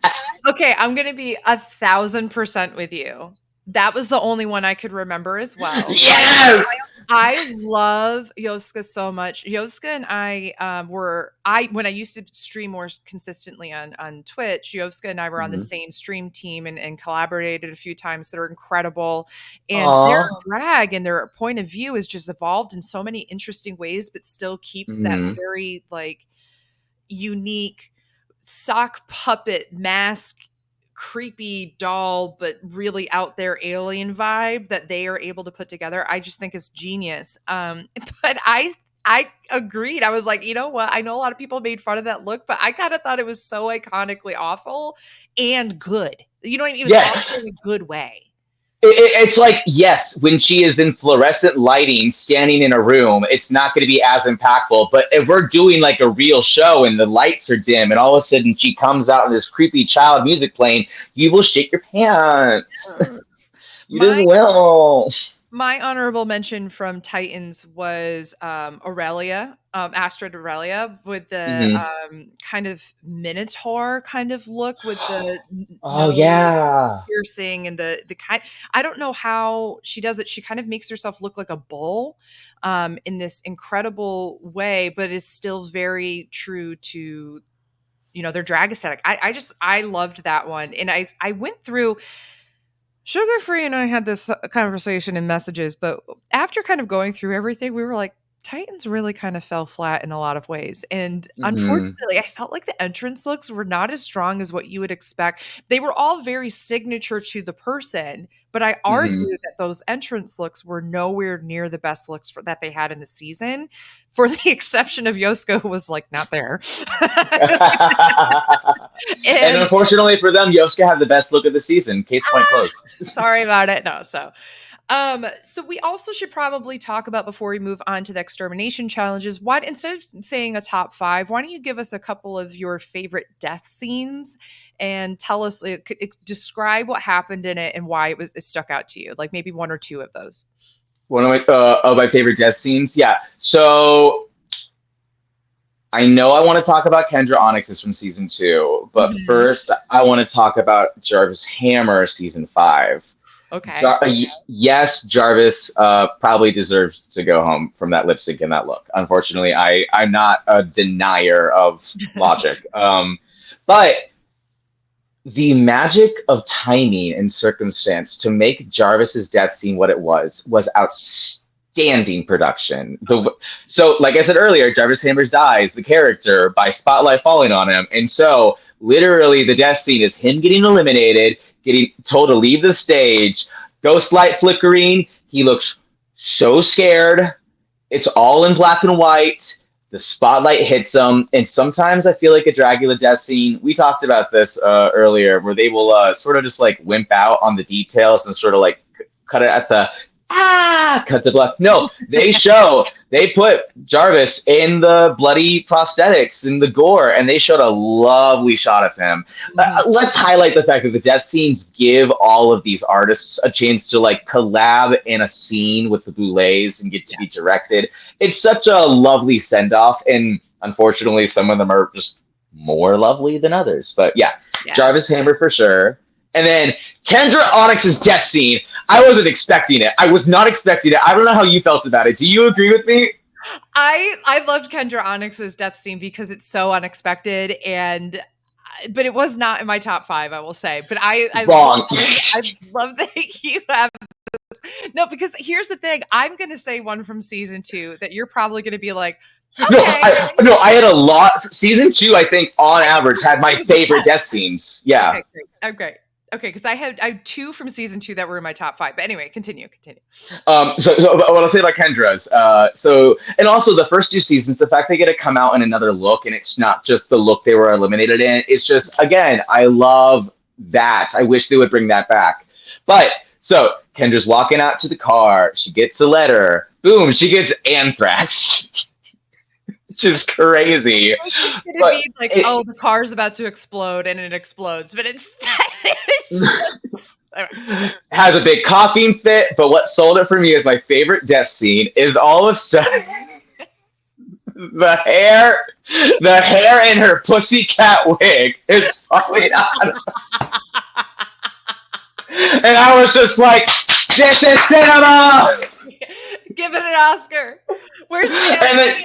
A: okay, I'm gonna be 1,000% with you. That was the only one I could remember as well.
B: Yes.
A: I love Yoska so much. Yoska and I were I when I used to stream more consistently on Twitch. Yoska and I were on the
B: Mhm.
A: same stream team and collaborated a few times. They're incredible, and their
B: Aw.
A: drag and their point of view has just evolved in so many interesting ways, but still keeps that
B: Mhm.
A: very like unique sock puppet mask, creepy doll, but really out there alien vibe that they are able to put together. I just think is genius. But I agreed. I was like, you know what? I know a lot of people made fun of that look, but I kind of thought it was so iconically awful and good. You know what I mean? It was
B: Yeah.
A: awful in a good way.
B: It's like, yes, when she is in fluorescent lighting standing in a room, it's not going to be as impactful. But if we're doing like a real show and the lights are dim and all of a sudden she comes out and this creepy child music playing, you will shit your pants. You just
A: My
B: will.
A: My honorable mention from Titans was Aurelia, Astrid Aurelia, with the
B: Hmm.
A: kind of minotaur kind of look with the
B: Oh,
A: nose
B: yeah.
A: piercing and the kind. I don't know how she does it. She kind of makes herself look like a bull in this incredible way, but is still very true to their drag aesthetic. I loved that one, and I went through. Sugar Free and I had this conversation in messages, but after kind of going through everything, we were like, Titans really kind of fell flat in a lot of ways. And
B: Hmm.
A: unfortunately, I felt like the entrance looks were not as strong as what you would expect. They were all very signature to the person, but I
B: Hmm.
A: argue that those entrance looks were nowhere near the best looks that they had in the season, for the exception of Yosko, who was like not there.
B: And
A: And
B: unfortunately for them, Yosuke had the best look of the season. Case point closed.
A: sorry about it. No, so we also should probably talk about, before we move on to the extermination challenges, why, instead of saying a top five, why don't you give us a couple of your favorite death scenes and tell us, describe what happened in it and why it stuck out to you, like maybe one or two of those.
B: One of my favorite death scenes. Yeah. So I know I want to talk about Kendra Onyx's from season 2, but
A: Mhm.
B: first I want to talk about Jarvis Hammer season 5.
A: Okay.
B: Yes, Jarvis probably deserves to go home from that lip sync and that look. Unfortunately, I'm not a denier of logic. But the magic of timing and circumstance to make Jarvis's death scene what it was outstanding production. So, like I said earlier, Jarvis Hammers dies, the character, by spotlight falling on him, and so literally the death scene is him getting eliminated, getting told to leave the stage, ghost light flickering. He looks so scared. It's all in black and white. the spotlight hits them, and sometimes I feel like a Dragula death scene. We talked about this earlier, where they will sort of just like wimp out on the details and sort of like cut it at the cut to blood. No, they put Jarvis in the bloody prosthetics and the gore, and they showed a lovely shot of him.
A: Mhm.
B: Let's highlight the fact that the death scenes give all of these artists a chance to like collab in a scene with the Boulets and get to be
A: Yes.
B: directed. It's such a lovely send off, and unfortunately, some of them are just more lovely than others. But yeah,
A: Yeah.
B: Jarvis Hammer for sure. And then Kendra Onyx's death scene. I wasn't expecting it. I was not expecting it. I don't know how you felt about it. Do you agree with me?
A: I loved Kendra Onyx's death scene because it's so unexpected, and but it was not in my top 5, I will say. But
B: Wrong.
A: I love that you have no, because here's the thing. I'm gonna say one from season 2 that you're probably gonna be like, okay.
B: No, I had a lot. Season 2, I think, on
A: I think
B: average, had my
A: it was the
B: favorite
A: best.
B: death scenes. Yeah.
A: Okay, great. Okay. Okay, because I had 2 from season 2 that were in my top 5. But anyway, continue.
B: So what I'll say about Kendra's. And also the first 2 seasons, the fact they get to come out in another look, and it's not just the look they were eliminated in. It's just, again, I love that. I wish they would bring that back. But so Kendra's walking out to the car. She gets a letter. Boom, she gets anthrax, which is crazy.
A: Like it's gonna
B: But
A: be like,
B: it,
A: oh, the car's about to explode, and it explodes, but it's, it's just,
B: has a big coughing fit, but what sold it for me is my favorite death scene is all of a sudden the hair the hair in her pussycat wig is falling out. And I was just like, this is cinema!
A: give it an Oscar. Where's the
B: And then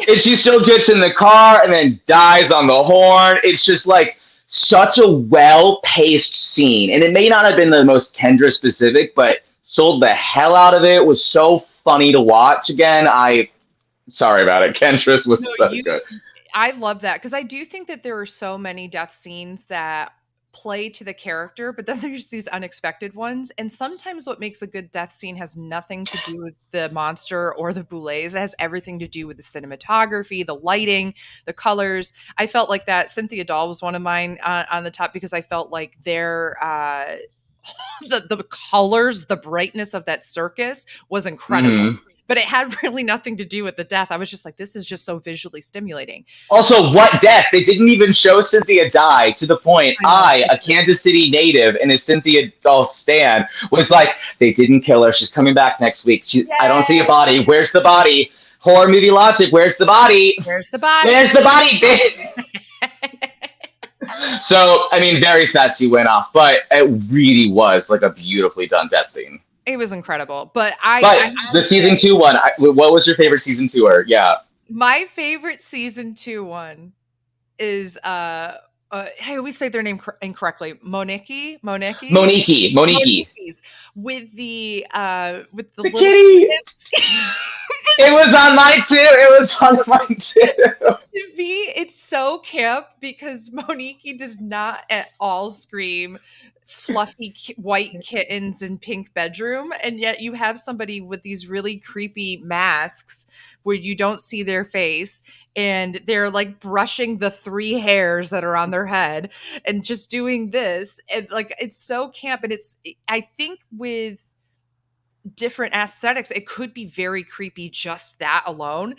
B: and she still gets in the car and then dies on the horn. It's just like such a well-paced scene. And it may not have been the most Kendra specific, but sold the hell out of it. It was so funny to watch again. Sorry about it. Kendra's
A: no,
B: was so
A: you
B: good.
A: I love that because I do think that there are so many death scenes that play to the character, but then there's these unexpected ones. And sometimes what makes a good death scene has nothing to do with the monster or the boulets. It has everything to do with the cinematography, the lighting, the colors. I felt like that. Cynthia Doll was one of mine on the top because I felt like the colors, the brightness of that circus was incredible.
B: Mhm.
A: But it had really nothing to do with the death. I was just like, this is just so visually stimulating.
B: Also, what death? They didn't even show Cynthia die, to the point
A: I know.
B: a Kansas City native and a Cynthia Doll stan, was like, they didn't kill her. She's coming back next week. I don't see a
A: Yay!
B: body. Where's the body? Horror movie logic. Where's the body?
A: Where's the body?
B: Where's the body? So, I mean, very sad she went off, but it really was like a beautifully done death scene.
A: It was incredible. But I
B: But the
A: will
B: season
A: say
B: 2 one, what was your favorite season 2? Or yeah,
A: my favorite season 2 one is I always say their name incorrectly.
B: Monique,
A: Monique's with the
B: the
A: little
B: kitty.
A: kids.
B: It was on mine too. It was on mine too.
A: To me, it's so camp because Monique does not at all scream fluffy white kittens in pink bedroom, and yet you have somebody with these really creepy masks where you don't see their face, and they're like brushing the 3 hairs that are on their head and just doing this, and like it's so camp, and I think with different aesthetics it could be very creepy just that alone,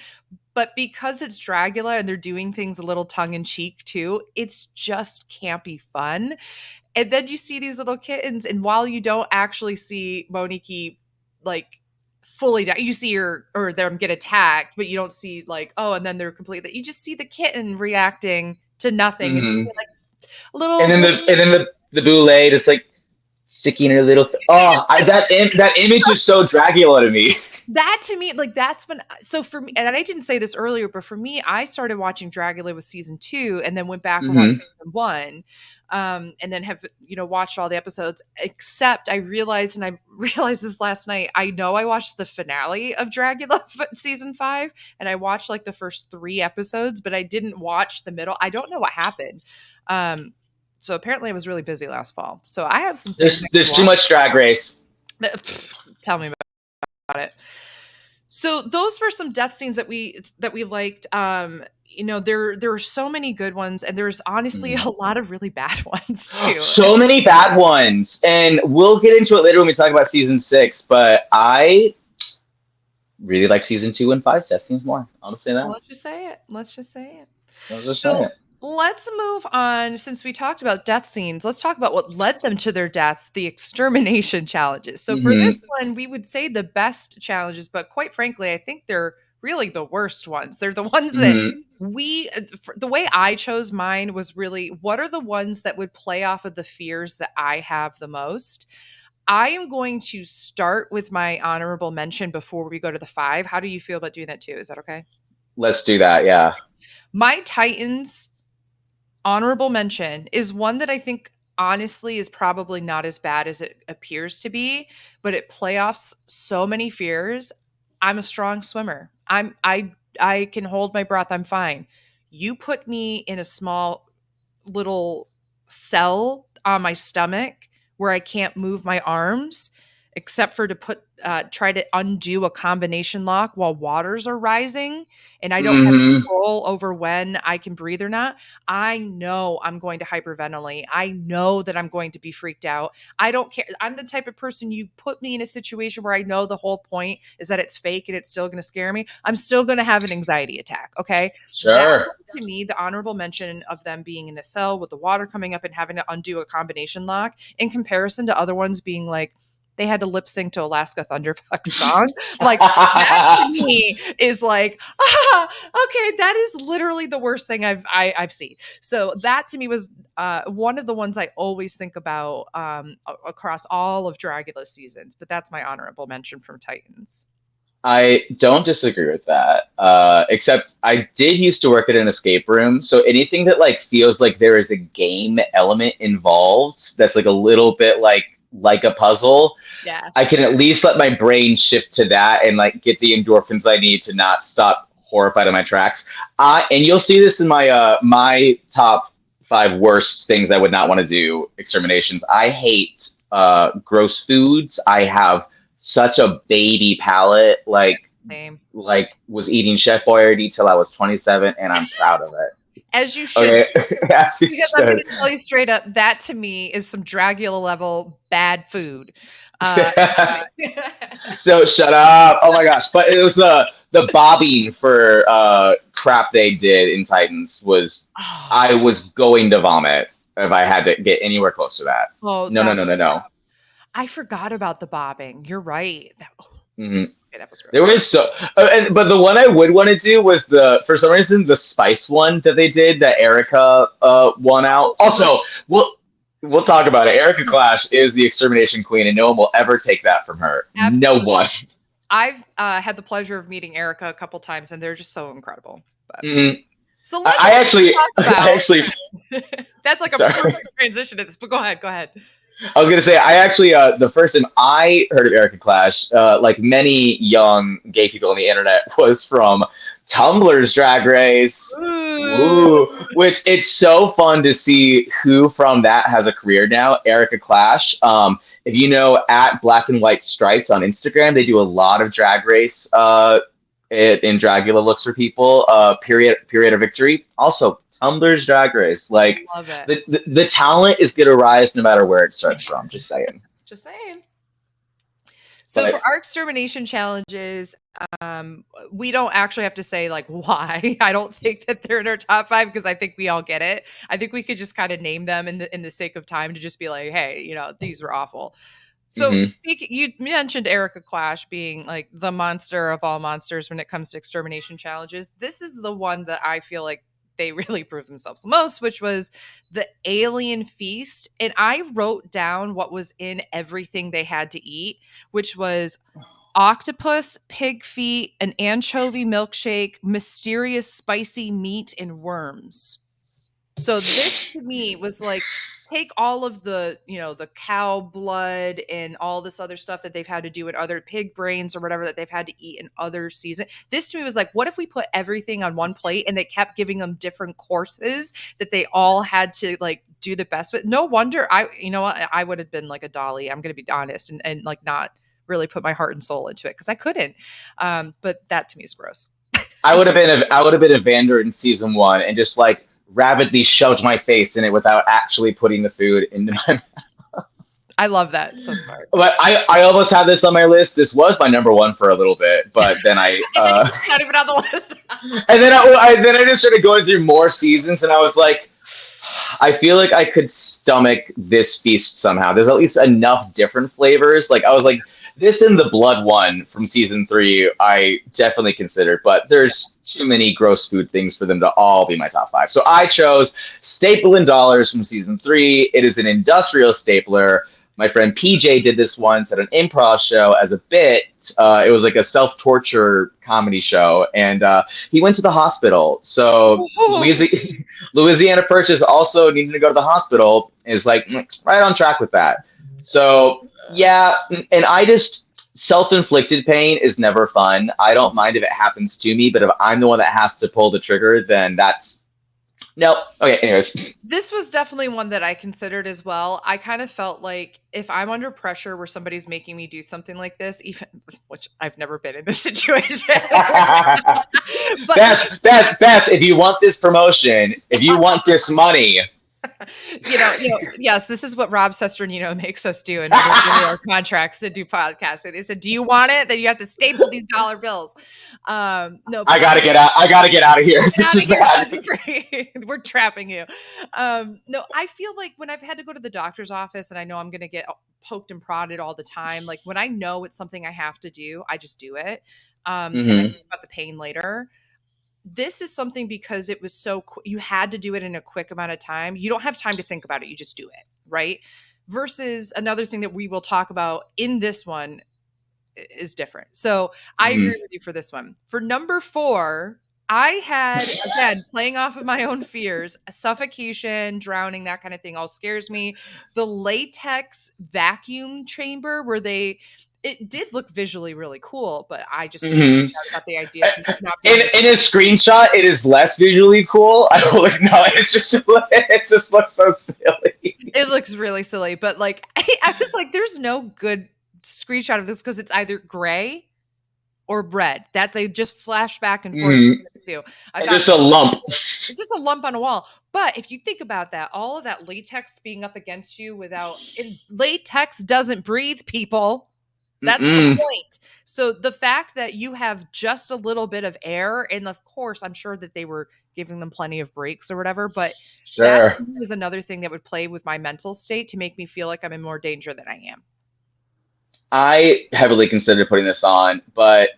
A: but because it's Dragula and they're doing things a little tongue in cheek too, it's just campy fun. And then you see these little kittens, and while you don't actually see Monique like fully die, you see her or them get attacked, but you don't see like, oh, and then they're completely, you just see the kitten reacting to nothing and just
B: Hmm.
A: like a little
B: And then the boule just like sticking her little. That image is so Dracula to me.
A: that to me, like that's when, so for me, and I didn't say this earlier, but for me, I started watching Dragula with season 2 and then went back and watched
B: Hmm.
A: season 1. And then have, watched all the episodes, except I realized, and I realized this last night, I know I watched the finale of Dragula season 5, and I watched like the first 3 episodes, but I didn't watch the middle. I don't know what happened. So apparently I was really busy last fall. So I have some things I can
B: There's too
A: watch.
B: much Drag Race.
A: Tell me about it. So those were some death scenes that we liked. There were so many good ones, and there's honestly
B: Mhm.
A: a lot of really bad ones too.
B: So many bad ones, and we'll get into it later when we talk about season 6. But I really like season 2 and 5's death scenes more. I'll just say that.
A: Let's just say it. Let's just say it.
B: I'll just say
A: So
B: it.
A: let's move on. Since we talked about death scenes, let's talk about what led them to their deaths, the extermination challenges. So for
B: Hmm.
A: this one, we would say the best challenges, but quite frankly, I think they're really the worst ones. They're the ones that
B: Hmm.
A: the way I chose mine was really what are the ones that would play off of the fears that I have the most. I am going to start with my honorable mention before we go to the five. How do you feel about doing that too? Is that okay?
B: Let's do that. Yeah.
A: My Titans honorable mention is one that I think honestly is probably not as bad as it appears to be, but it playoffs so many fears. I'm a strong swimmer. I can hold my breath. I'm fine. You put me in a small little cell on my stomach where I can't move my arms except for to try to undo a combination lock while waters are rising and I don't have
B: Hmm.
A: control over when I can breathe or not. I know I'm going to hyperventilate. I know that I'm going to be freaked out. I don't care. I'm the type of person you put me in a situation where I know the whole point is that it's fake and it's still going to scare me. I'm still going to have an anxiety attack. Okay. That
B: Sure.
A: to me, the honorable mention of them being in the cell with the water coming up and having to undo a combination lock in comparison to other ones being like, they had to lip sync to Alaska Thunderfuck song. Like that to me is like, okay, that is literally the worst thing I've seen. So that to me was one of the ones I always think about across all of Dragula seasons. But that's my honorable mention from Titans.
B: I don't disagree with that. Except I did used to work at an escape room, so anything that like feels like there is a game element involved, that's like a little bit like a puzzle,
A: Yeah.
B: I can at least let my brain shift to that and like get the endorphins I need to not stop horrified in my tracks. And you'll see this in my top 5 worst things I would not want to do exterminations. I hate gross foods. I have such a baby palate.
A: Yeah. Same.
B: Like was eating Chef Boyardee till I was 27, and I'm proud of it.
A: As you should
B: Okay, as you
A: because I'm going
B: should.
A: to tell you straight up, that to me is some Dragula level bad food. Uh,
B: So shut up. Oh my gosh. But it was the bobbing for crap they did in Titans was
A: oh,
B: I was going to vomit if I had to get anywhere close to that.
A: oh,
B: No, no,
A: that
B: no,
A: was
B: no, no.
A: gross. I forgot about the bobbing. You're right.
B: Hmm.
A: Okay, that was
B: There
A: gross.
B: was so, but the one I would want to do was for some reason the spice one that they did that Erica won out.
A: Oh,
B: Also, we'll talk about it. Erica Clash is the extermination queen, and no one will ever take that from her. No
A: absolutely.
B: one.
A: I've had the pleasure of meeting Erica a couple times, and they're just so incredible. But
B: Mm,
A: so let's
B: I actually,
A: talk
B: I
A: about.
B: actually,
A: That's like a
B: sorry.
A: perfect transition to this. But go ahead. Go ahead.
B: I was gonna say I actually the first time I heard of Erica Clash, like many young gay people on the internet, was from Tumblr's Drag Race.
A: Ooh.
B: Ooh, which it's so fun to see who from that has a career now. Erica Clash. If you know at Black and White Stripes on Instagram, they do a lot of Drag Race. In Dragula looks for people. Period of victory. Also, Tumblr's Drag Race. Like
A: Love it.
B: the talent is gonna rise no matter where it starts from. Just saying.
A: Just saying. So for
B: But
A: our extermination challenges, we don't actually have to say like why. I don't think that they're in our top five because I think we all get it. I think we could just kind of name them in the sake of time to just be like, hey, these were awful. So
B: mhm.
A: speaking, you mentioned Erica Clash being like the monster of all monsters when it comes to extermination challenges. This is the one that I feel like they really proved themselves most, which was the alien feast. And I wrote down what was in everything they had to eat, which was octopus, pig feet, an anchovy milkshake, mysterious spicy meat, and worms. So this to me was like take all of the cow blood and all this other stuff that they've had to do in other pig brains or whatever that they've had to eat in other season. This to me was like, what if we put everything on one plate and they kept giving them different courses that they all had to like do the best with? No wonder I you know what I would have been like a dolly. I'm gonna be honest and like not really put my heart and soul into it because I couldn't. But that to me is gross.
B: I would have been a Vander in season one and just like rapidly shoved my face in it without actually putting the food into my.
A: I love that. So smart.
B: But I almost had this on my list. This was my number one for a little bit, but then
A: And then it's not even on the list.
B: and then then I just started going through more seasons, and I was like, I feel like I could stomach this feast somehow. There's at least enough different flavors. Like I was like, this and the Blood one from season three, I definitely considered, but
A: Yeah.
B: there's too many gross food things for them to all be my top five. So I chose Staple in Dollars from season three. It is an industrial stapler. My friend PJ did this once at an improv show as a bit. It was like a self-torture comedy show, and he went to the hospital. So Louisiana Purchase also needing to go to the hospital is like right on track with that. So yeah, and I just self-inflicted pain is never fun. I don't mind if it happens to me, but if I'm the one that has to pull the trigger, then that's no. Okay, anyways.
A: This was definitely one that I considered as well. I kind of felt like if I'm under pressure where somebody's making me do something like this, even which I've never been in this situation. But
B: Beth, if you want this promotion, if you want this money,
A: yes, this is what Rob Sesternino makes us do in our contracts to do podcasts. They said, "Do you want it? Then you have to staple these dollar bills." No,
B: I gotta get out. I gotta get out of here. This is bad.
A: We're trapping you. No, I feel like when I've had to go to the doctor's office and I know I'm going to get poked and prodded all the time, like when I know it's something I have to do, I just do it. And I think about the pain later. This is something because it was so you had to do it in a quick amount of time. You don't have time to think about it. You just do it, right? Versus another thing that we will talk about in this one is different. So I agree with you for this one. For number 4, I had, again, playing off of my own fears, suffocation, drowning, that kind of thing all scares me. The latex vacuum chamber where it did look visually really cool, but I just was about the idea of not being
B: in a screenshot, it is less visually cool. I was like, no, it just looks so silly.
A: It looks really silly, but like I was like, there's no good screenshot of this because it's either gray or red that they just flash back and forth to.
B: Just a lump.
A: It's just a lump on a wall. But if you think about that, all of that latex being up against you latex doesn't breathe, people. That's the point. So the fact that you have just a little bit of air, and of course, I'm sure that they were giving them plenty of breaks or whatever, but that is another thing that would play with my mental state to make me feel like I'm in more danger than I am.
B: I heavily considered putting this on, but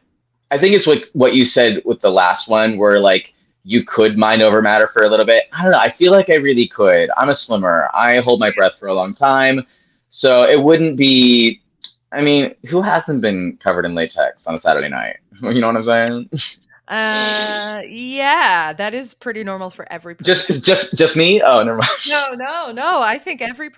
B: I think it's what you said with the last one, where like you could mind over matter for a little bit. I don't know. I feel like I really could. I'm a swimmer. I hold my breath for a long time, so it wouldn't be. I mean, who hasn't been covered in latex on a Saturday night? You know what I'm saying?
A: Yeah, that is pretty normal for every person.
B: Just me? Oh, never mind.
A: No. I think every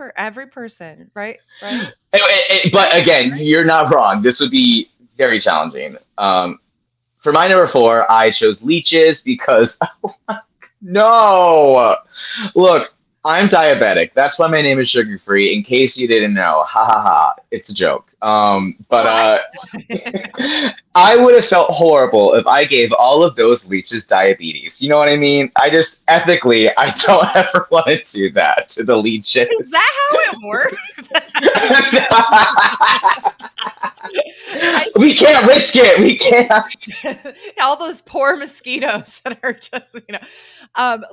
A: person, right?
B: But again, you're not wrong. This would be very challenging. For my number 4, I chose leeches because no. Look, I'm diabetic. That's why my name is Sugar Free. In case you didn't know, ha ha ha. It's a joke. But I would have felt horrible if I gave all of those leeches diabetes. You know what I mean? I just ethically, I don't ever want to do that to the leeches.
A: Is that how it works?
B: We can't risk it. We can't.
A: All those poor mosquitoes that are just,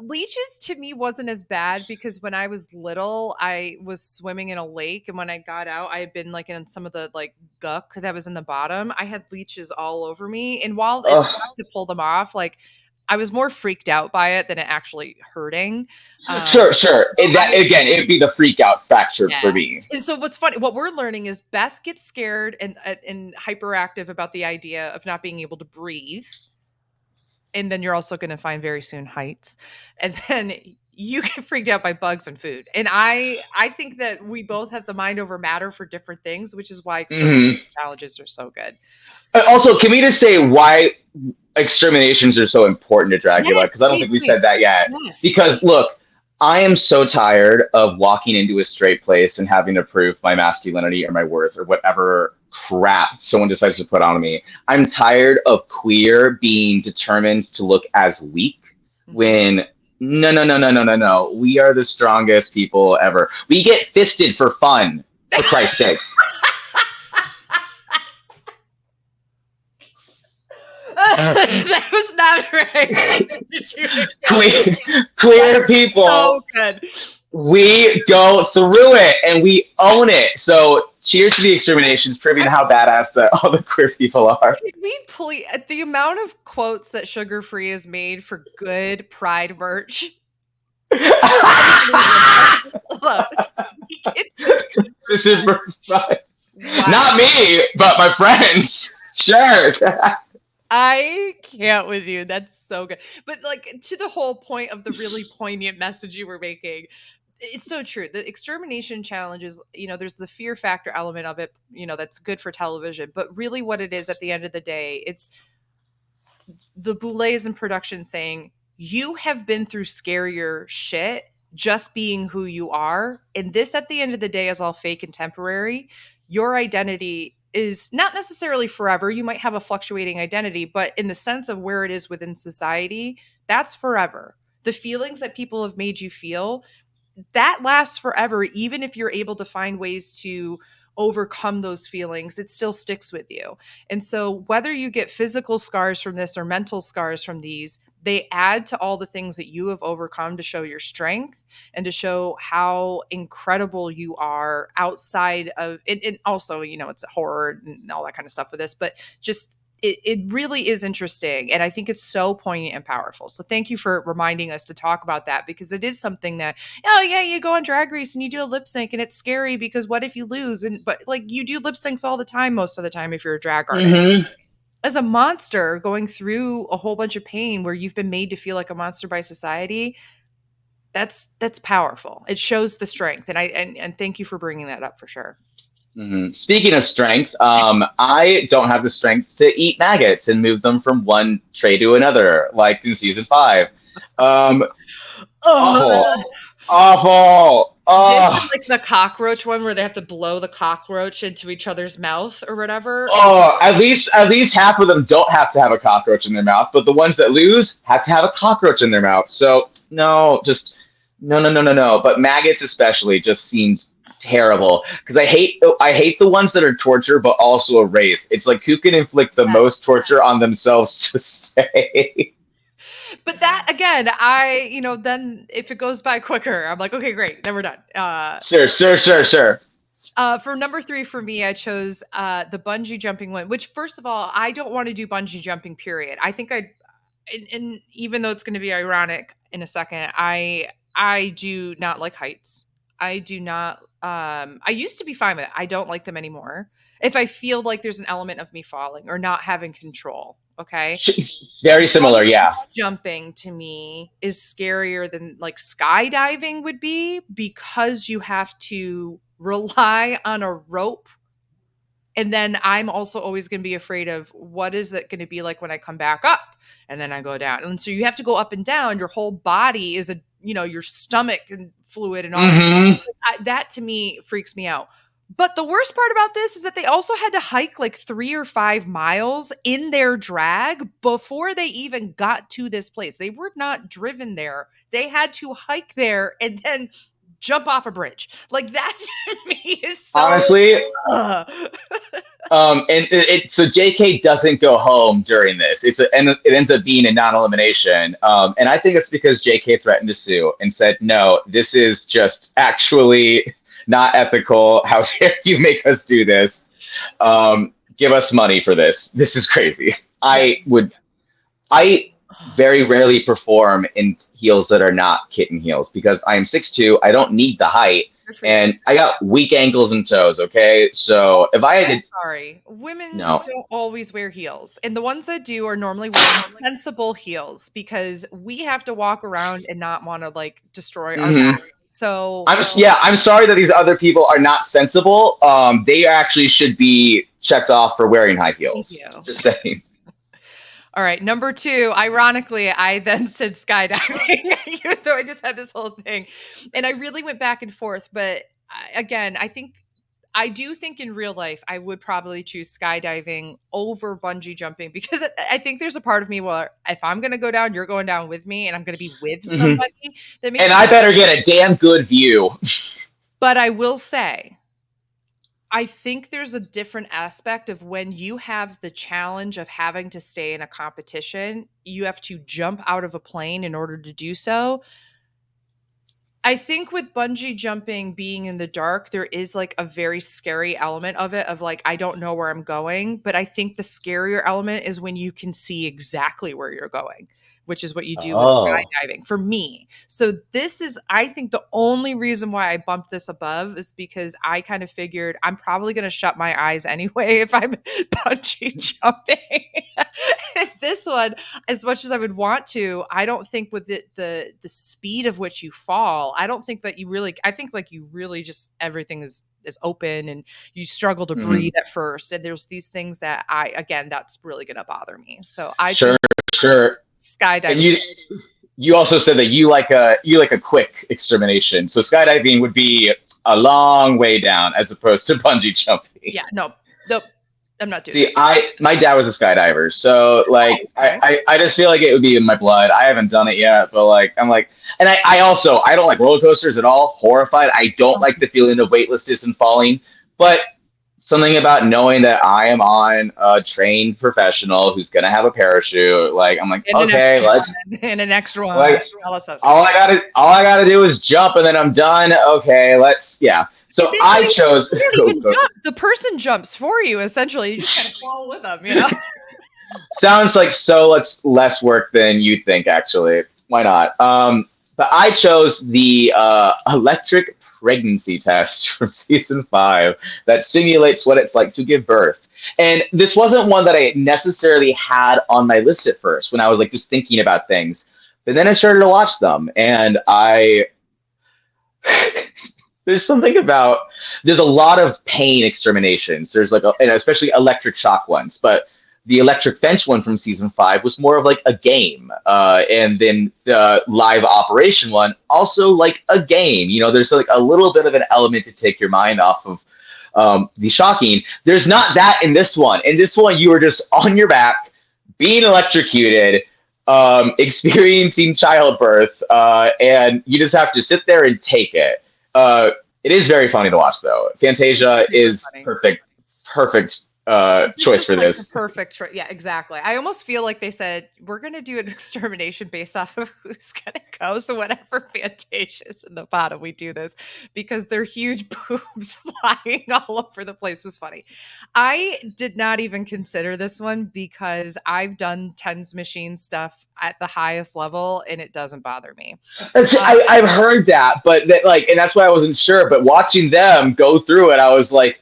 A: leeches to me wasn't as bad because when I was little, I was swimming in a lake. And when I got out, I had been like in some of the like guck that was in the bottom. I had leeches all over me. And while it's tough to pull them off, like I was more freaked out by it than it actually hurting.
B: Sure. Again, it'd be the freak out factor for me.
A: And so what's funny, what we're learning is Beth gets scared and hyperactive about the idea of not being able to breathe. And then you're also going to find very soon heights. And then you get freaked out by bugs and food. And I think that we both have the mind over matter for different things, which is why extreme challenges are so good.
B: Also, can we just say why exterminations are so important to Dragula? Because I don't think we said that yet. Yes. Because look, I am so tired of walking into a straight place and having to prove my masculinity or my worth or whatever crap someone decides to put on me. I'm tired of queer being determined to look as weak
A: Mhm.
B: when no, no, no, no, no, no, no. We are the strongest people ever. We get fisted for fun, for Christ's sake.
A: That was not right. Did you
B: queer,
A: That
B: queer
A: was so
B: people,
A: good.
B: we go through it and we own it. So cheers to the exterminations, proving
A: I
B: how badass that all the queer people are.
A: Can we please the amount of quotes that Sugar Free has made for good Pride merch? Unbelievable. Hold up. We get fisted for
B: This is
A: fun.
B: fun.
A: Wow.
B: Not me, but my friends. Sure.
A: I can't with you. That's so good. But like to the whole point of the really poignant message you were making, it's so true. The extermination challenges, there's the fear factor element of it, that's good for television. But really what it is at the end of the day, it's the Boulets in production saying, you have been through scarier shit just being who you are. And this, at the end of the day, is all fake and temporary. Your identity is not necessarily forever. You might have a fluctuating identity, but in the sense of where it is within society, that's forever. The feelings that people have made you feel, that lasts forever. Even if you're able to find ways to overcome those feelings, it still sticks with you. And so whether you get physical scars from this or mental scars from these, they add to all the things that you have overcome to show your strength and to show how incredible you are outside of it. And also, it's horror and all that kind of stuff with this, but just it really is interesting. And I think it's so poignant and powerful. So thank you for reminding us to talk about that, because it is something that, oh yeah, you go on Drag Race and you do a lip sync and it's scary because what if you lose? But like, you do lip syncs all the time, most of the time, if you're a drag artist.
B: Mm-hmm.
A: As a monster going through a whole bunch of pain where you've been made to feel like a monster by society, that's powerful. It shows the strength. And thank you for bringing that up for sure.
B: Mm-hmm. Speaking of strength, I don't have the strength to eat maggots and move them from one tray to another, like in season 5. Um, awful,
A: Ugh.
B: awful.
A: This is
B: Oh,
A: like the cockroach one where they have to blow the cockroach into each other's mouth or whatever.
B: oh. At least half of them don't have to have a cockroach in their mouth, but the ones that lose have to have a cockroach in their mouth. So no, just no, no, no, no, no. But maggots especially just seems terrible because I hate the ones that are torture, but also a race. It's like who can inflict the
A: Yes.
B: most torture on themselves to stay.
A: But that again, then if it goes by quicker, I'm like, okay, great, then we're done.
B: Sure, sure, sure, sure.
A: For number 3 for me, I chose the bungee jumping one. Which, first of all, I don't want to do bungee jumping. Period. I think and even though it's going to be ironic in a second, I do not like heights. I do not. I used to be fine with it. I don't like them anymore. If I feel like there's an element of me falling or not having control, okay.
B: Very similar, yeah.
A: Jumping to me is scarier than like skydiving would be, because you have to rely on a rope. And then I'm also always going to be afraid of what is it going to be like when I come back up and then I go down. And so you have to go up and down. Your whole body is your stomach and fluid and all that.
B: Mm-hmm.
A: That to me freaks me out. But the worst part about this is that they also had to hike like 3 or 5 miles in their drag before they even got to this place. They were not driven there. They had to hike there and then jump off a bridge. Like that to me is so.
B: Honestly,
A: Ugh.
B: and so JK doesn't go home during this. And it ends up being a non-elimination. And I think it's because JK threatened to sue and said, "No, this is just actually not ethical. How dare you make us do this? Give us money for this. This is crazy."
A: Yeah.
B: I very rarely perform in heels that are not kitten heels because I am 6'2". I don't need the height.
A: Good for you.
B: And I got weak ankles and toes. Okay, so if I had
A: I'm
B: to,
A: sorry. Women
B: no,
A: don't always wear heels. And the ones that do are normally wearing sensible heels, because we have to walk around and not want to like destroy our
B: hmm
A: backs. So
B: I'm sorry that these other people are not sensible. They actually should be checked off for wearing high
A: thank
B: heels.
A: you.
B: Just saying.
A: All right. Number 2, ironically, I then said skydiving, even though I just had this whole thing. And I really went back and forth. But again, I think I do think in real life, I would probably choose skydiving over bungee jumping because I think there's a part of me where if I'm going to go down, you're going down with me and I'm going to be with
B: Mhm.
A: somebody that makes
B: And
A: it.
B: I better get a damn good view.
A: But I will say, I think there's a different aspect of when you have the challenge of having to stay in a competition, you have to jump out of a plane in order to do so. I think with bungee jumping being in the dark, there is like a very scary element of it, of like, I don't know where I'm going. But I think the scarier element is when you can see exactly where you're going, which is what you do with
B: Oh.
A: skydiving for me. So, this is, I think, the only reason why I bumped this above is because I kind of figured I'm probably going to shut my eyes anyway if I'm bungee jumping. This one, as much as I would want to, I don't think with the speed of which you fall, I don't think that you really, I think like you really just everything is open and you struggle to
B: Mhm.
A: breathe at first. And there's these things that again, that's really gonna bother me. So I
B: Sure,
A: chose
B: sure. And
A: skydiving.
B: you also said that you like a quick extermination. So skydiving would be a long way down as opposed to bungee jumping.
A: Yeah, no, nope. I'm not doing
B: See,
A: that.
B: I my dad was a skydiver, so like
A: Oh, okay.
B: I just feel like it would be in my blood. I haven't done it yet, but like I'm like, and I also I don't like roller coasters at all. Horrified. I don't like the feeling of weightlessness and falling, but something about knowing that I am on a trained professional who's gonna have a parachute. Like I'm like,
A: And an
B: okay,
A: extra
B: let's
A: one, and an extra one.
B: like
A: All that stuff.
B: all I gotta do is jump and then I'm done. Okay, let's yeah.
A: And
B: So
A: then
B: I chose
A: you don't even jump. The person jumps for you. Essentially, you just kind of fall with them. You know.
B: sounds like so much less work than you think, actually. Why not? But I chose the electric pregnancy test from season 5 that simulates what it's like to give birth. And this wasn't one that I necessarily had on my list at first when I was like just thinking about things. But then I started to watch them, and I there's something about there's a lot of pain exterminations. There's like and especially electric shock ones, but the electric fence one from season 5 was more of like a game, and then the live operation one also like a game. You know, there's like a little bit of an element to take your mind off of the shocking. There's not that in this one. In this one, you are just on your back, being electrocuted, experiencing childbirth, and you just have to sit there and take it. It is very funny to watch, though. Fantasia
A: Super
B: is
A: funny.
B: perfect
A: This
B: choice
A: was
B: for
A: like the
B: this.
A: perfect yeah, exactly. I almost feel like they said, we're going to do an extermination based off of who's going to go. So, whatever Fantasia's in the bottom, we do this because their huge boobs flying all over the place was funny. I did not even consider this one because I've done TENS machine stuff at the highest level and it doesn't bother me.
B: I've heard that, but that, like, and that's why I wasn't sure. But watching them go through it, I was like,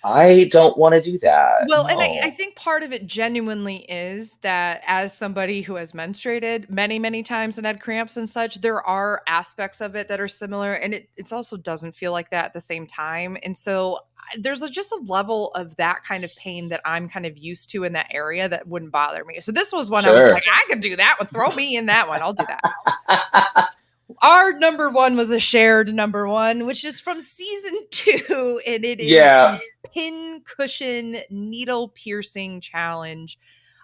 B: I don't want to do that.
A: Well, and I
B: No.
A: think part of it genuinely is that as somebody who has menstruated many, many times and had cramps and such, there are aspects of it that are similar. And it's also doesn't feel like that at the same time. And so there's just a level of that kind of pain that I'm kind of used to in that area that wouldn't bother me. So this was one I was
B: Sure.
A: like, I could do that one. Throw me in that one. I'll do that. Our number one was a shared number one, which is from season 2, and it is
B: Yeah.
A: pin cushion needle piercing challenge.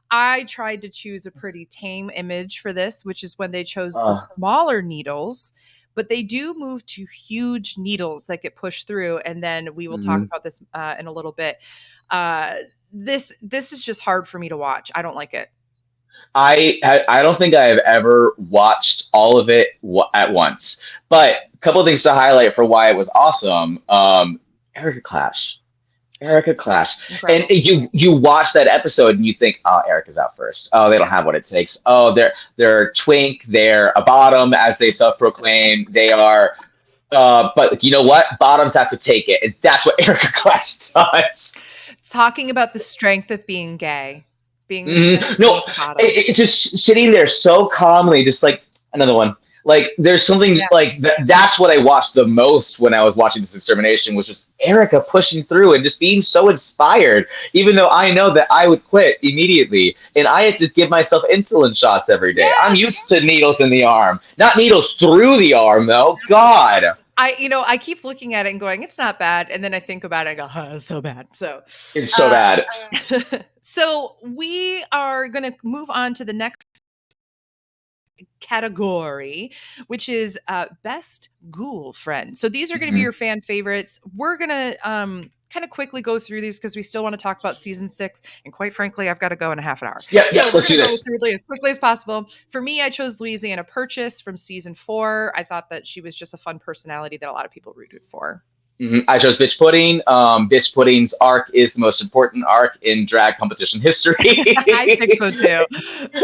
A: I tried to choose a pretty tame image for this, which is when they chose the
B: Uh,
A: smaller needles, but they do move to huge needles that get pushed through, and then we will talk
B: mhm.
A: about this in a little bit. Uh, this is just hard for me to watch. I don't like it.
B: I don't think I have ever watched all of it at once. But a couple of things to highlight for why it was awesome. Erica Clash. Erica Clash. And
A: Incredible.
B: you watch that episode and you think, oh, Erica's out first. Oh, they don't have what it takes. Oh, they're twink, they're a bottom, as they self-proclaim. They are but you know what? Bottoms have to take it. And that's what Erica Clash does.
A: Talking about the strength of being gay, being the strength
B: Mhm.
A: of being
B: No,
A: a bottom.
B: it's just sitting there so calmly, just like another one. Like there's something
A: Yeah.
B: like that's what I watched the most when I was watching this extermination was just Erica pushing through and just being so inspired, even though I know that I would quit immediately and I had to give myself insulin shots every day. I'm
A: Yeah.
B: used to needles in the arm, not needles through the arm though. God.
A: I keep looking at it and going, it's not bad. And then I think about it and go, it's so bad. So,
B: It's so bad.
A: so we are going to move on to the next category, which is best ghoul friend. So these are going to be
B: Mhm.
A: your fan favorites. We're going to kind of quickly go through these because we still want to talk about season 6. And quite frankly, I've got to go in a half an hour.
B: Yep,
A: So
B: yep.
A: we're
B: Let's
A: going
B: do
A: to go
B: this.
A: through as quickly as possible. For me, I chose Louisiana Purchase from season 4. I thought that she was just a fun personality that a lot of people rooted for.
B: I chose Bitch Pudding. Bitch Pudding's arc is the most important arc in drag competition history.
A: I think so too.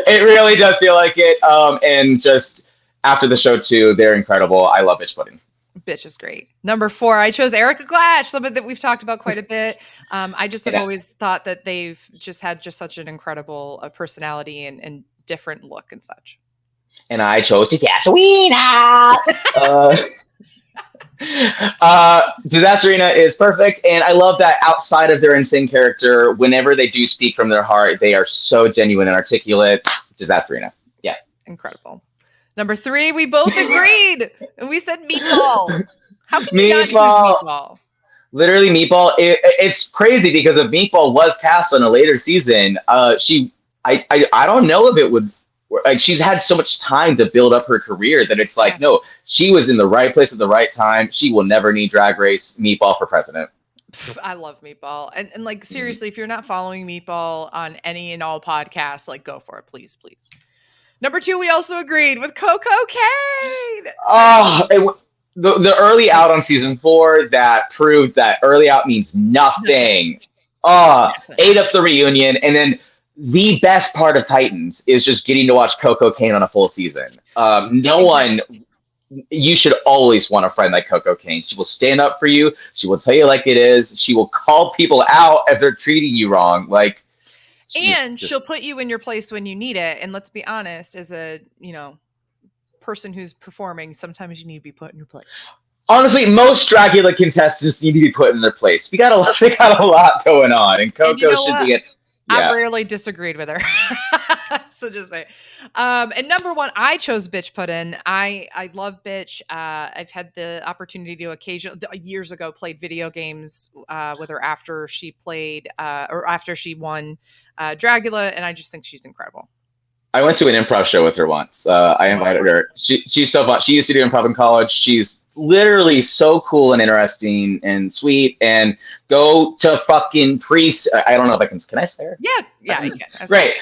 B: It really does feel like it. And just after the show too, they're incredible. I love Bitch Pudding.
A: Bitch is great. Number 4, I chose Erica Glash, something that we've talked about quite a bit. I just have
B: And,
A: always thought that they've just had just such an incredible personality and different look and such.
B: and I chose Disasterina. Disasterina is perfect, and I love that outside of their insane character, whenever they do speak from their heart, they are so genuine and articulate. Disasterina. Yeah.
A: Incredible. Number 3, we both agreed, and we said Meatball. How can you not choose
B: Meatball.
A: Meatball?
B: Literally, Meatball. It's crazy because if Meatball was cast on a later season, I don't know if it would. Like, she's had so much time to build up her career that it's like,
A: Yeah.
B: no, she was in the right place at the right time. She will never need Drag Race. Meatball for president.
A: I love Meatball. And like, seriously, if you're not following Meatball on any and all podcasts, like, go for it, please, please. Number 2, we also agreed with Coco Kane.
B: Oh, the early out on season 4 that proved that early out means nothing. Ate up the reunion, and then the best part of Titans is just getting to watch Coco Kane on a full season. No one. You should always want a friend like Coco Kane. She will stand up for you. She will tell you like it is. She will call people out if they're treating you wrong. Like,
A: And she'll put you in your place when you need it. And let's be honest, as a, person who's performing, sometimes you need to be put in your place.
B: Honestly, most Dragula contestants need to be put in their place. They got a lot going on, and Coco should be it. Yeah.
A: I've rarely disagreed with her. So just say. And number 1, I chose Bitch Puddin'. I love Bitch. I've had the opportunity to years ago played video games with her after she played or after she won Dragula, and I just think she's incredible.
B: I went to an improv show with her once. I invited her. She's so fun. She used to do improv in college. She's literally so cool and interesting and sweet. And go to fucking I don't know if I can I swear?
A: Yeah, you can.
B: Great.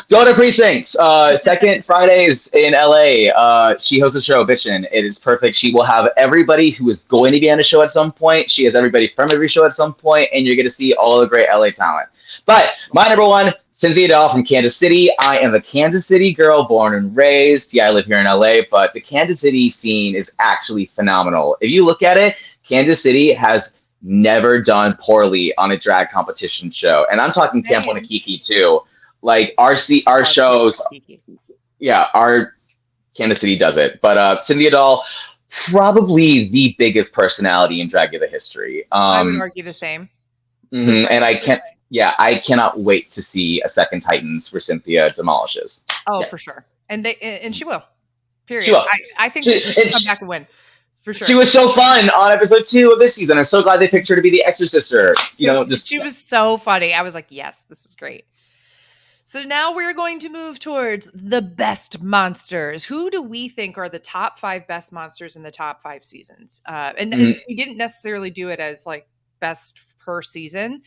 B: Go to Precincts. Second Fridays in LA. She hosts a show, Bitchin'. It is perfect. She will have everybody who is going to be on a show at some point. She has everybody from every show at some point, and you're going to see all the great LA talent. But my number 1, Cynthia Dahl from Kansas City. I am a Kansas City girl, born and raised. Yeah, I live here in LA, but the Kansas City scene is actually phenomenal. If you look at it, Kansas City has never done poorly on a drag competition show. And I'm talking Campo Nakiki too. Like, our shows, yeah, our Kansas City does it. But Cynthia Dahl, probably the biggest personality in Dragula history.
A: I would argue the same.
B: And I cannot wait to see a second Titans where Cynthia demolishes.
A: Oh, yeah. For sure. And she will. Period.
B: She will.
A: I think she should come back and win. For sure.
B: She was so fun on episode 2 of this season. I'm so glad they picked her to be the exorcister.
A: She was so funny. I was like, yes, this is great. So now we're going to move towards the best monsters. Who do we think are the top 5 best monsters in the top 5 seasons? And we didn't necessarily do it as like best per season,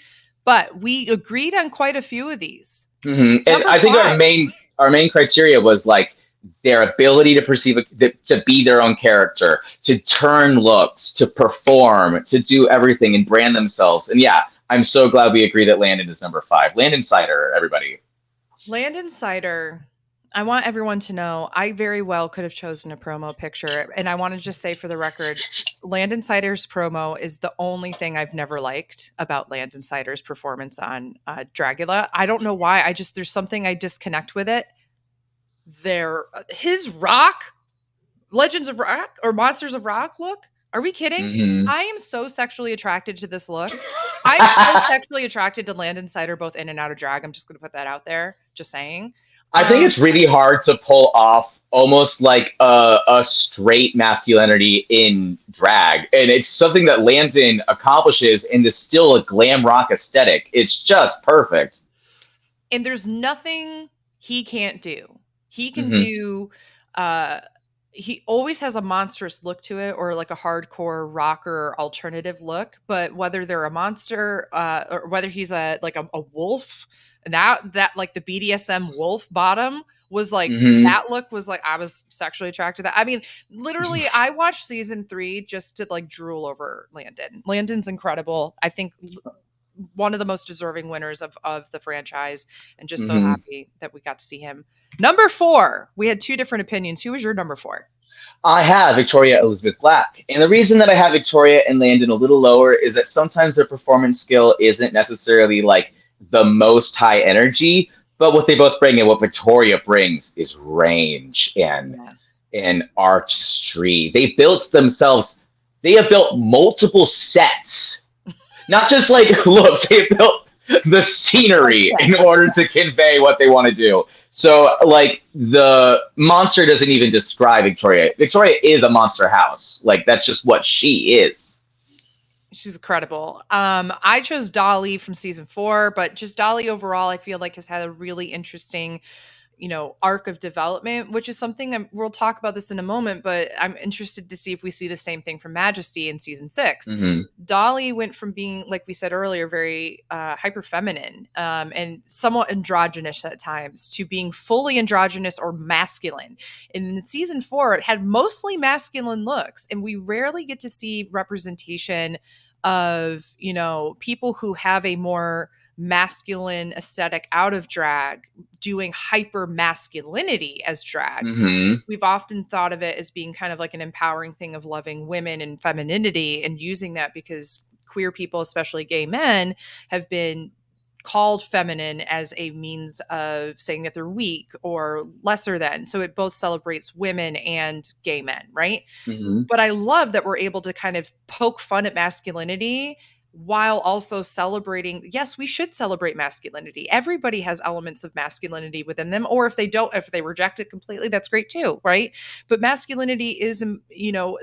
A: but we agreed on quite a few of these.
B: And I think our main criteria was like their ability to to be their own character, to turn looks, to perform, to do everything and brand themselves. And yeah, I'm so glad we agree that Landon is number 5. Landon Cider, everybody.
A: Landon Cider. I want everyone to know I very well could have chosen a promo picture. And I want to just say for the record, Landon Cider's promo is the only thing I've never liked about Landon Cider's performance on Dragula. I don't know why. There's something I disconnect with it. His rock, Legends of Rock or Monsters of Rock look. Are we kidding? Mm-hmm. I am so sexually attracted to this look. I'm so sexually attracted to Landon Cider, both in and out of drag. I'm just going to put that out there. Just saying.
B: I think it's really hard to pull off almost like a straight masculinity in drag, and it's something that Landon accomplishes in this still a glam rock aesthetic. It's just perfect.
A: And there's nothing he can't do. He can
B: Hmm.
A: do uh he always has a monstrous look to it, or like a hardcore rocker alternative look, but whether they're a monster or whether he's a wolf, that like the BDSM wolf bottom was like,
B: Hmm.
A: that look was like, I was sexually attracted to that. I mean, literally I watched season 3 just to like drool over Landon. Landon's incredible. I think one of the most deserving winners of the franchise, and just so
B: Hmm.
A: happy that we got to see him. Number 4, we had two different opinions. Who was your number 4?
B: I have Victoria Elizabeth Black. And the reason that I have Victoria and Landon a little lower is that sometimes their performance skill isn't necessarily like the most high energy, but what they both bring and what Victoria brings is range
A: Yeah.
B: and artistry. They have built multiple sets, not just like looks, they built the scenery in order to convey what they want to do. So, like, the monster doesn't even describe Victoria. Victoria is a monster house. Like, that's just what she is.
A: She's incredible. I chose Dolly from season 4, but just Dolly overall, I feel like has had a really interesting, arc of development, which is something that we'll talk about this in a moment, but I'm interested to see if we see the same thing from Majesty in season 6.
B: Hmm.
A: Dolly went from being, like we said earlier, very hyper feminine and somewhat androgynous at times, to being fully androgynous or masculine. In season 4, it had mostly masculine looks, and we rarely get to see representation of, people who have a more masculine aesthetic out of drag doing hyper masculinity as drag.
B: Hmm.
A: We've often thought of it as being kind of like an empowering thing of loving women and femininity and using that, because queer people, especially gay men, have been called feminine as a means of saying that they're weak or lesser than. So it both celebrates women and gay men, right?
B: Hmm.
A: But I love that we're able to kind of poke fun at masculinity while also celebrating. Yes, we should celebrate masculinity. Everybody has elements of masculinity within them, or if they don't, if they reject it completely, that's great too, right? But masculinity is,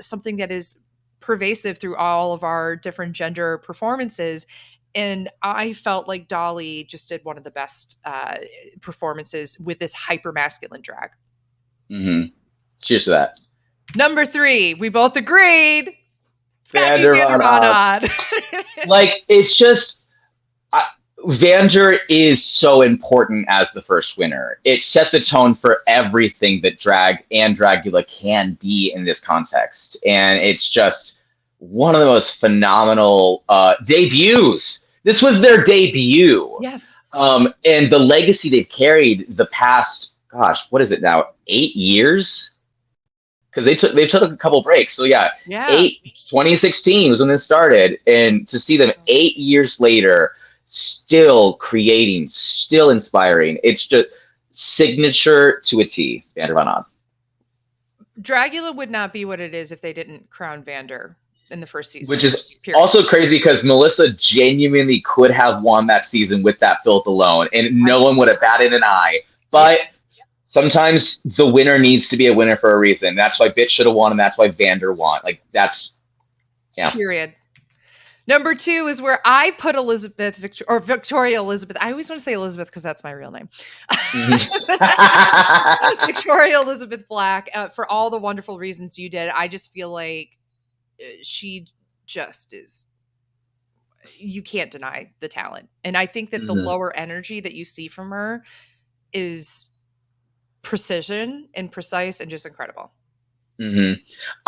A: something that is pervasive through all of our different gender performances. And I felt like Dolly just did one of the best performances with this hyper masculine drag.
B: Hmm. Cheers to that.
A: Number 3, we both agreed. It's got to be
B: Vander
A: Vander
B: Van
A: Von
B: Odd.
A: Odd.
B: Like, it's just I, Vander is so important as the first winner. It set the tone for everything that drag and Dragula can be in this context, and it's just one of the most phenomenal debuts. This was their debut,
A: Yes.
B: and the legacy they've carried the past, gosh, what is it now? 8 years? Because they took a couple breaks. So yeah,
A: Yeah.
B: 2016 was when this started, and to see them 8 years later, still creating, still inspiring, it's just signature to a T. Vander Van Odd.
A: Dragula would not be what it is if they didn't crown Vander in the first
B: Which
A: season.
B: is
A: Period.
B: also crazy because Melissa genuinely could have won that season with that filth alone, and
A: I
B: no one would have batted an eye.
A: Yep.
B: But sometimes the winner needs to be a winner for a reason. That's why Bitch should have won, and that's why Vander won. Like, that's, yeah.
A: Period. Number 2 is where I put Victoria Elizabeth. I always want to say Elizabeth because that's my real name.
B: Mhm.
A: Victoria Elizabeth Black, for all the wonderful reasons you did. I just feel like she just is, you can't deny the talent. And I think that the
B: Mhm.
A: lower energy that you see from her is precision and precise and just incredible.
B: Hmm.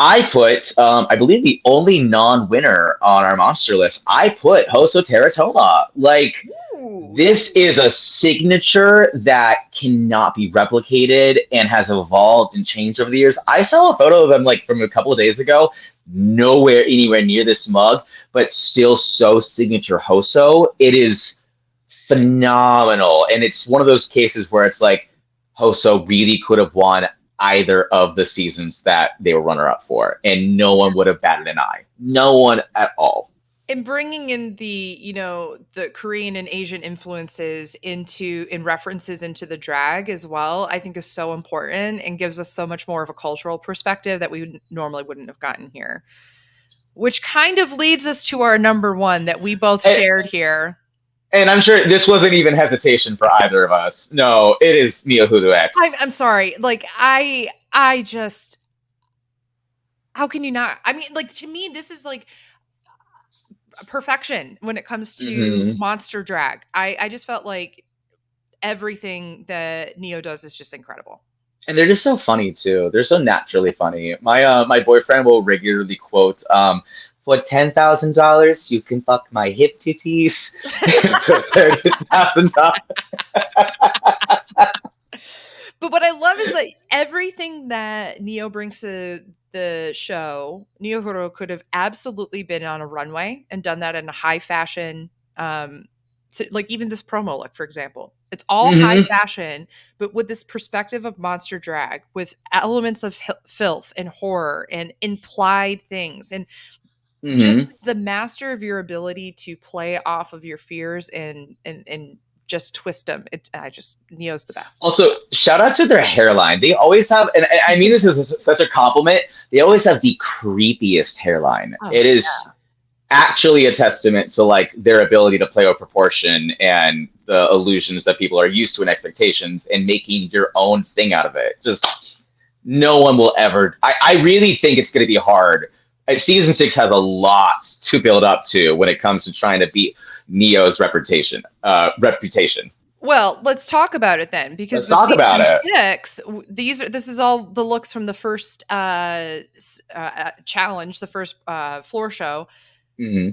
B: I put, I believe the only non-winner on our monster list, I put Hoso Teratoma. Like,
A: Ooh.
B: this is a signature that cannot be replicated and has evolved and changed over the years. I saw a photo of them like from a couple of days ago, nowhere anywhere near this mug, but still so signature Hoso. It is phenomenal. And it's one of those cases where it's like Hoso really could have won either of the seasons that they were runner up for, and no one would have batted an eye. No one at all.
A: And bringing in the, the Korean and Asian influences into in references into the drag as well, I think is so important and gives us so much more of a cultural perspective that we normally wouldn't have gotten here. Which kind of leads us to our number one that we both
B: And,
A: shared here.
B: and I'm sure this wasn't even hesitation for either of us. No, it is Neo Hulu X.
A: I'm sorry. Like I just how can you not? I mean, like to me, this is like perfection when it comes to
B: Hmm.
A: monster drag. I just felt like everything that Neo does is just incredible.
B: And they're just so funny too. They're so naturally funny. My boyfriend will regularly quote, "For $10,000, you can fuck my hip titties." For $30,000.
A: But what I love is that everything that Neo brings to the show, Neo Huro could have absolutely been on a runway and done that in a high fashion. So like even this promo look, for example, it's all high
B: Hmm.
A: fashion, but with this perspective of monster drag, with elements of filth and horror and implied things, and just
B: Hmm.
A: the master of your ability to play off of your fears and just twist them. I just Neo's the best.
B: Also, shout out to their hairline. They always have, and I mean this is such a compliment. They always have the creepiest hairline.
A: Oh
B: It is actually a testament to like their ability to play with proportion and the illusions that people are used to and expectations and making your own thing out of it. Just no one will ever. I really think it's going to be hard. Season six has a lot to build up to when it comes to trying to beat Neo's reputation. Reputation.
A: well, let's talk about it then, because
B: Let's
A: with
B: talk about
A: season
B: it.
A: 6, this is all the looks from the first challenge, the first floor show.
B: Hmm.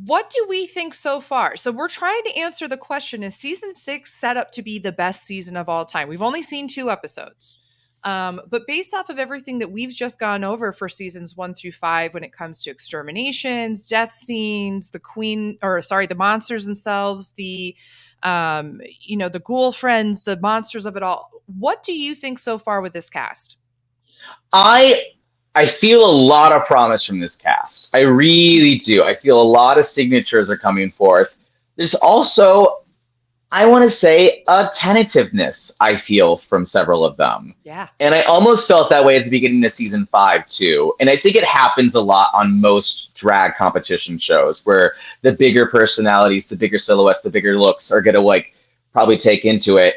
A: What do we think so far? So we're trying to answer the question: is season 6 set up to be the best season of all time? We've only seen 2 episodes. But based off of everything that we've just gone over for seasons 1 through 5, when it comes to exterminations, death scenes, the monsters themselves, the ghoul friends, the monsters of it all, what do you think so far with this cast?
B: I I feel a lot of promise from this cast. I really do. I feel a lot of signatures are coming forth. There's also, I want to say, a tentativeness I feel from several of them.
A: Yeah.
B: And I almost felt that way at the beginning of season five, too. And I think it happens a lot on most drag competition shows where the bigger personalities, the bigger silhouettes, the bigger looks are going to like probably take into it.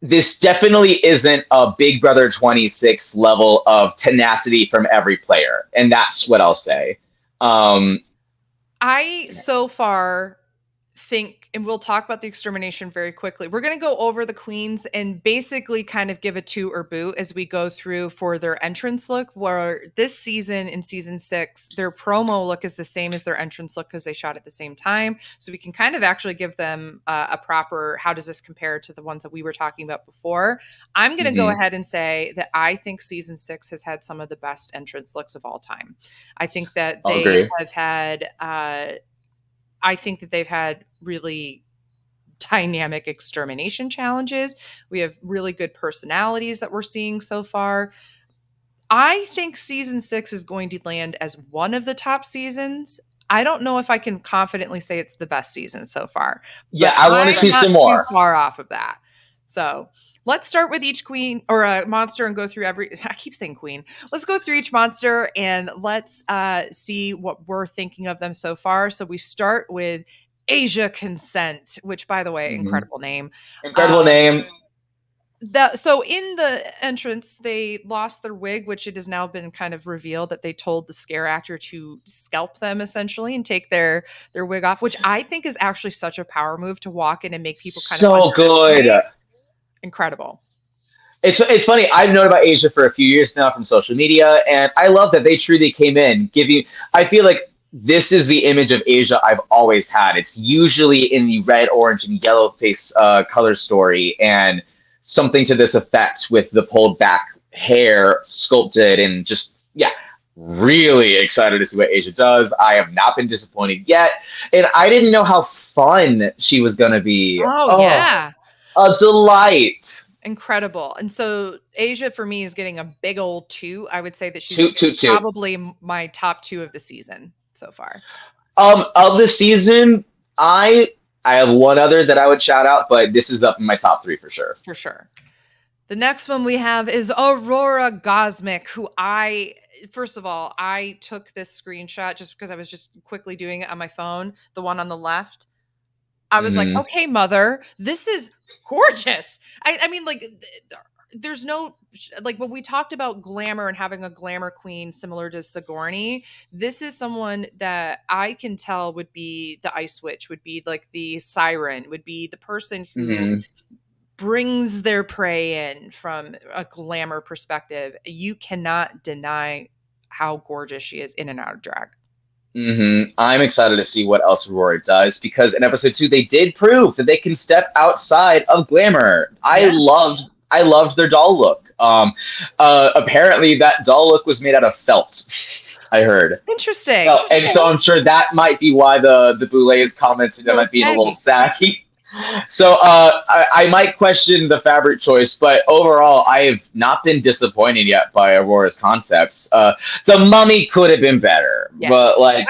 B: This definitely isn't a Big Brother 26 level of tenacity from every player. And that's what I'll say. Um,
A: I so far think, and we'll talk about the extermination very quickly. We're going to go over the queens and basically kind of give a to or boo as we go through for their entrance look. Where this season, in season 6, their promo look is the same as their entrance look because they shot at the same time. So we can kind of actually give them a proper, how does this compare to the ones that we were talking about before? I'm going to go
B: mhm.
A: ahead and say that I think season 6 has had some of the best entrance looks of all time. I think that
B: I'll
A: they
B: agree.
A: have had I think that they've had really dynamic extermination challenges. We have really good personalities that we're seeing so far. I think season 6 is going to land as one of the top seasons. I don't know if I can confidently say it's the best season so far,
B: Yeah,
A: but
B: I want to
A: I'm
B: see
A: not
B: some
A: too
B: more.
A: far off of that. So let's start with each queen or a monster and go through I keep saying queen. Let's go through each monster and let's see what we're thinking of them so far. So we start with Asia Consent, which, by the way,
B: Mhm.
A: incredible name.
B: Incredible
A: Um,
B: name.
A: so in the entrance, they lost their wig, which it has now been kind of revealed that they told the scare actor to scalp them essentially and take their wig off, which I think is actually such a power move to walk in and make people kind of
B: So good.
A: underestimate. Incredible.
B: It's funny. I've known about Asia for a few years now from social media, and I love that they truly came in, giving. I feel like this is the image of Asia I've always had. It's usually in the red, orange, and yellow face color story, and something to this effect with the pulled back hair sculpted, and just yeah, really excited to see what Asia does. I have not been disappointed yet, and I didn't know how fun she was gonna be.
A: Oh
B: Oh,
A: yeah.
B: a delight.
A: Incredible. And so Asia for me is getting a big old 2. I would say that she's
B: Toot toot toot.
A: probably my top 2 of the season so far,
B: Of the season, I I have one other that I would shout out, but this is up in my top three for sure.
A: for sure. The next one we have is Aurora Gosmic, who first of all, I took this screenshot just because I was just quickly doing it on my phone, the one on the left. I was like,
B: Hmm.
A: okay, mother, this is gorgeous. I mean, like, there's no, like, when we talked about glamour and having a glamour queen similar to Sigourney, this is someone that I can tell would be the Ice Witch, would be like the Siren, would be the person who
B: Hmm.
A: brings their prey in from a glamour perspective. You cannot deny how gorgeous she is in and out of drag.
B: I'm excited to see what else Aurora does because in episode 2 they did prove that they can step outside of glamour.
A: Yes.
B: I loved their doll look. Apparently that doll look was made out of felt. I heard.
A: Interesting.
B: Well, and so I'm sure that might be why the Boulets commented that
A: So
B: might be a little
A: saggy.
B: saggy. So I might question the fabric choice, but overall, I have not been disappointed yet by Aurora's concepts. The mummy could have been better,
A: Yeah.
B: but like,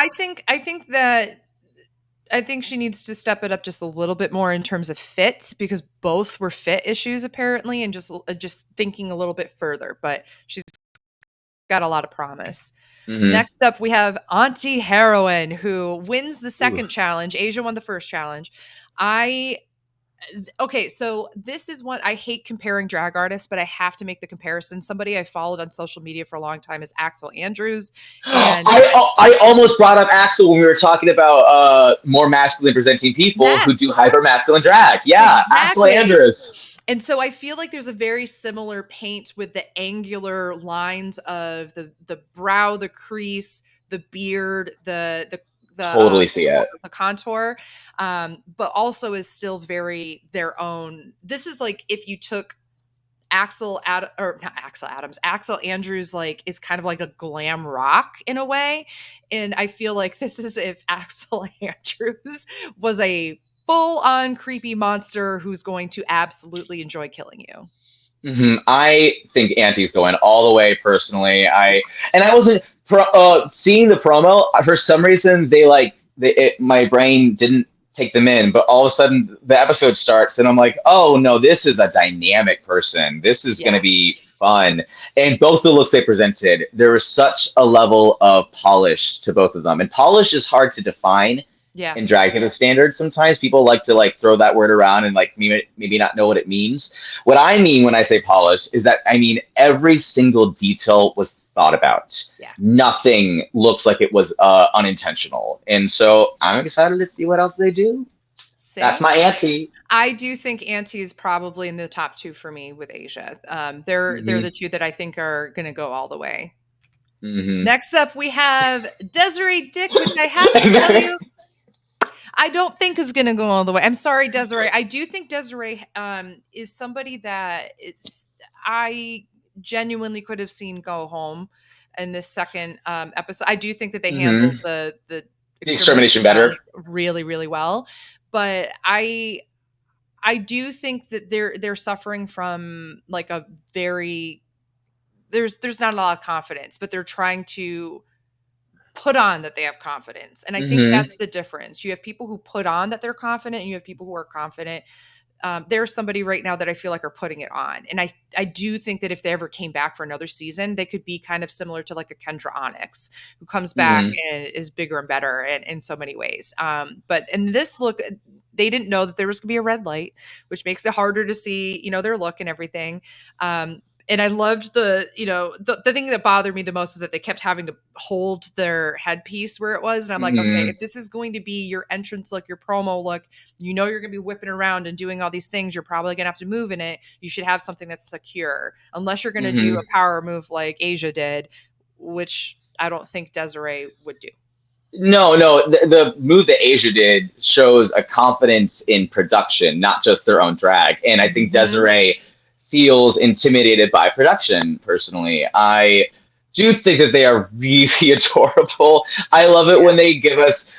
A: I think she needs to step it up just a little bit more in terms of fit because both were fit issues apparently, and just thinking a little bit further. But she's got a lot of promise.
B: mhm.
A: Next up, we have Auntie Heroine, who wins the second
B: Oof.
A: challenge. Asia won the first challenge. I Okay, so this is what I hate comparing drag artists, but I have to make the comparison. Somebody I followed on social media for a long time is Axel Andrews, and
B: I almost brought up Axel when we were talking about more masculine presenting people who
A: yes,
B: do hyper masculine drag. Yeah, Axel
A: exactly.
B: Andrews.
A: And so I feel like there's a very similar paint with the angular lines of the brow, the crease, the beard,
B: Totally see it.
A: the contour, but also is still very their own. This is like if you took or not Axel Adams, Axel Andrews, like, is kind of like a glam rock in a way. And I feel like this is if Axel Andrews was a full on creepy monster who's going to absolutely enjoy killing you.
B: I think Auntie's going all the way personally. I wasn't seeing the promo for some reason. My brain didn't take them in, but all of a sudden the episode starts and I'm like, oh no, this is a dynamic person. This is going
A: Yeah.
B: to be fun. And both the looks they presented, there was such a level of polish to both of them, and polish is hard to define
A: Yeah.
B: in drag as a standard. Sometimes people like to like throw that word around and like maybe not know what it means. What I mean when I say polish is that I mean every single detail was thought about.
A: Yeah.
B: Nothing looks like it was unintentional, and so I'm excited to see what else they do. That's
A: Same.
B: my auntie.
A: I do think Auntie is probably in the top 2 for me with Asia. They're
B: Hmm.
A: the 2 that I think are going to go all the way.
B: Hmm.
A: Next up, we have Desiree Dick, which I have to tell you, I don't think is going to go all the way. I'm sorry, Desiree. I do think Desiree is somebody that is I genuinely could have seen go home in this second episode. I do think that they handled the
B: The
A: extermination
B: extermination
A: challenge
B: better.
A: really, really well, but I do think that they're suffering from like a very there's not a lot of confidence, but they're trying to put on that they have confidence. And I think
B: Hmm.
A: that's the difference. You have people who put on that they're confident, and you have people who are confident. There's somebody right now that I feel like are putting it on. And I do think that if they ever came back for another season, they could be kind of similar to like a Kendra Onyx who comes back
B: Hmm.
A: and is bigger and better in so many ways. But in this look, they didn't know that there was going to be a red light, which makes it harder to see, their look and everything. And I loved the thing that bothered me the most is that they kept having to hold their headpiece where it was. And I'm like, okay,
B: Hmm.
A: if this is going to be your entrance look, your promo look, you're going to be whipping around and doing all these things. You're probably going to have to move in it. You should have something that's secure, unless you're going to do
B: Hmm.
A: a power move like Asia did, which I don't think Desiree would do.
B: No. The move that Asia did shows a confidence in production, not just their own drag. And I think
A: Mhm.
B: Desiree feels intimidated by production. Personally, I do think that they are really adorable. I love it
A: Yeah.
B: when they give us.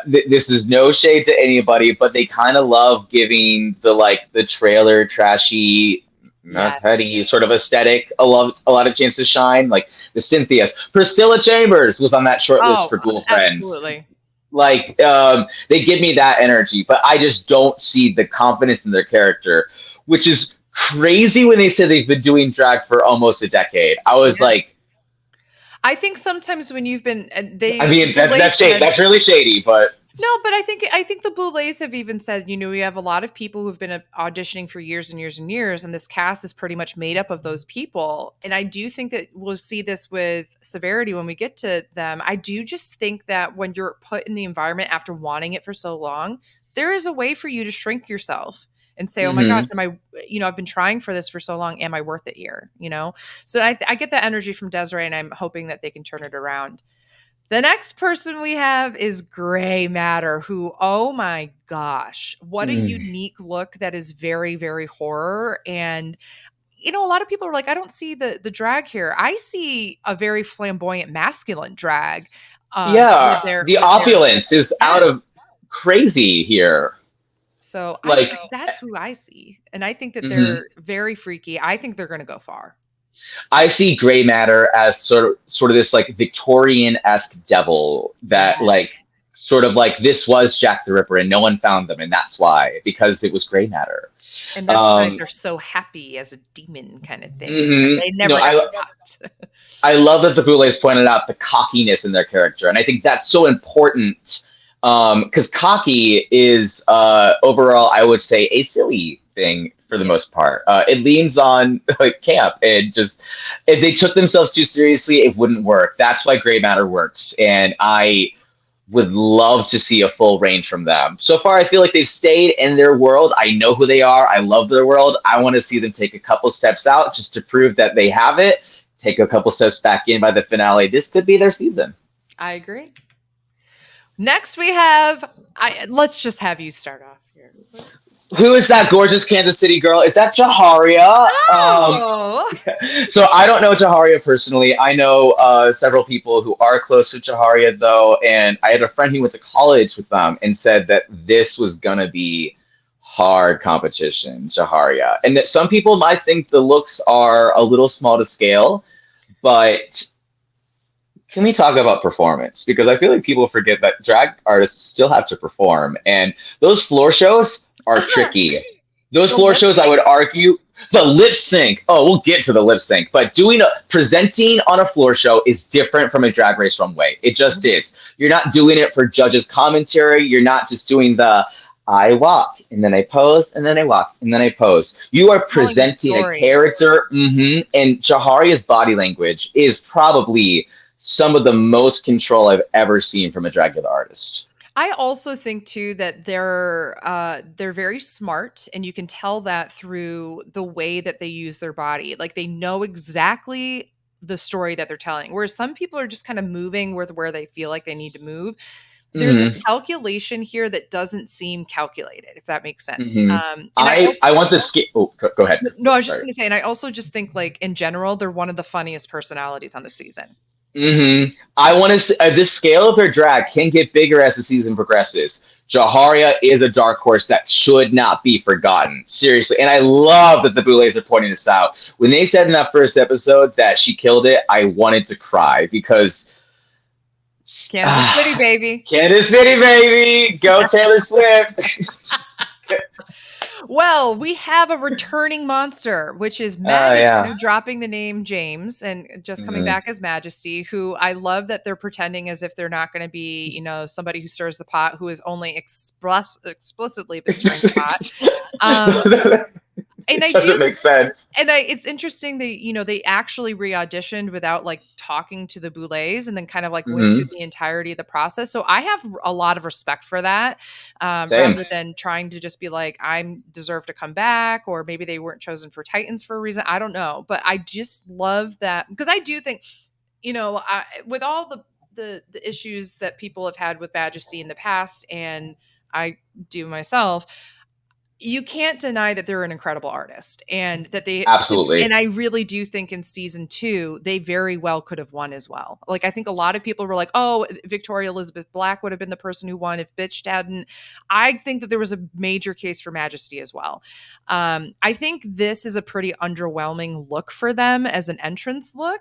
B: This is no shade to anybody, but they kind of love giving the trailer trashy Meth
A: Yes.
B: heady sort of aesthetic, a lot of chance to shine. Like the Cynthia's. Priscilla Chambers was on that short list
A: Oh,
B: for Ghoul Friends.
A: absolutely.
B: Like they give me that energy, but I just don't see the confidence in their character, which is crazy when they say they've been doing drag for almost a decade. I was
A: Yeah.
B: like,
A: I think sometimes when you've been
B: I
A: they
B: mean,
A: Boulay
B: that's shady.
A: said
B: That's really shady, but
A: no, but I think the Boulets have even said, we have a lot of people who've been auditioning for years and years and years, and this cast is pretty much made up of those people. And I do think that we'll see this with severity when we get to them. I do just think that when you're put in the environment after wanting it for so long, there is a way for you to shrink yourself and say, "Oh my gosh,
B: hmm
A: am I? I've been trying for this for so long. Am I worth it here?" So I get that energy from Desiree, and I'm hoping that they can turn it around. The next person we have is Gray Matter, who, oh my gosh, what a unique look that is very, very horror. And, a lot of people are like, I don't see the drag here. I see a very flamboyant masculine drag
B: yeah, the
A: with their
B: opulence is out
A: yes.
B: of crazy here.
A: So
B: Like,
A: that's who I see. And I think that
B: mhm.
A: they're very freaky. I think they're gonna go far.
B: I see gray matter as sort of this like Victorian-esque devil that
A: Yes.
B: like sort of like this was Jack the Ripper and no one found them and that's why because it was gray matter.
A: And that's why
B: Um,
A: they're so happy as a demon kind of thing. And
B: mhm.
A: they
B: No,
A: never got caught.
B: I love that the Boulets pointed out the cockiness in their character, and I think that's so important because cocky is overall, I would say, a silly thing for the
A: Yeah.
B: most part. It leans on like camp, and just if they took themselves too seriously, it wouldn't work. That's why gray matter works, and I would love to see a full range from them. So far, I feel like they've stayed in their world. I know who they are. I love their world. I want to see them take a couple steps out just to prove that they have it. Take a couple steps back in by the finale. This could be their season.
A: I agree. Next we have let's just have you start off here.
B: Who is that gorgeous Kansas City girl? Is that Jaharia?
A: Oh.
B: So I don't know Jaharia personally. I know several people who are close with Jaharia though, and I had a friend who went to college with them and said that this was gonna be hard competition, Jaharia, and that some people might think the looks are a little small to scale, but can we talk about performance? Because I feel like people forget that drag artists still have to perform, and those floor shows are tricky. Those
A: The
B: floor
A: lip
B: shows, I
A: sync?
B: would argue, the lip sync. Oh, we'll get to the lip sync, but presenting on a floor show is different from a drag race runway. It just is. You're not doing it for judges' commentary. You're not just doing the I walk and then I pose and then I walk and then I pose. You are
A: Telling a
B: presenting a
A: story.
B: character, and Jaharia's body language is probably some of the most control I've ever seen from a Dragula artist.
A: I also think too that they're very smart, and you can tell that through the way that they use their body. Like they know exactly the story that they're telling. Whereas some people are just kind of moving with where they feel like they need to move. There's a
B: hmm
A: calculation here that doesn't seem calculated, if that makes sense.
B: hmm
A: And I also
B: I want the skin. Oh, go ahead.
A: no, I was just
B: Sorry.
A: going to say, and I also just think like in general, they're one of the funniest personalities on the season.
B: I want to. This scale of her drag can get bigger as the season progresses. Jaharia is a dark horse that should not be forgotten. Seriously. And I love that the Boulets are pointing this out. When they said in that first episode that she killed it, I wanted to cry because
A: Kansas City, baby.
B: Kansas City, baby. Go Taylor Swift.
A: Well, we have a returning monster, which is
B: Oh, yeah.
A: Majesty, dropping the name James and just coming
B: Mhm.
A: back as Majesty, who I love that they're pretending as if they're not going to be, somebody who stirs the pot, who has only explicitly been stirring the pot. Um, and
B: It
A: I
B: doesn't
A: do
B: make sense.
A: it's interesting they actually re-auditioned without like talking to the Boulets and then kind of like went through
B: hmm
A: the entirety of the process. So I have a lot of respect for that,
B: Same.
A: rather than trying to just be like, I'm deserve to come back, or maybe they weren't chosen for Titans for a reason. I don't know. But I just love that because I do think, with all the issues that people have had with Majesty in the past, and I do myself, you can't deny that they're an incredible artist and that and
B: Absolutely.
A: I really do think in season 2 they very well could have won as well. Like I think a lot of people were like, "Oh, Victoria Elizabeth Black would have been the person who won if Bitch hadn't." I think that there was a major case for Majesty as well. I think this is a pretty underwhelming look for them as an entrance look.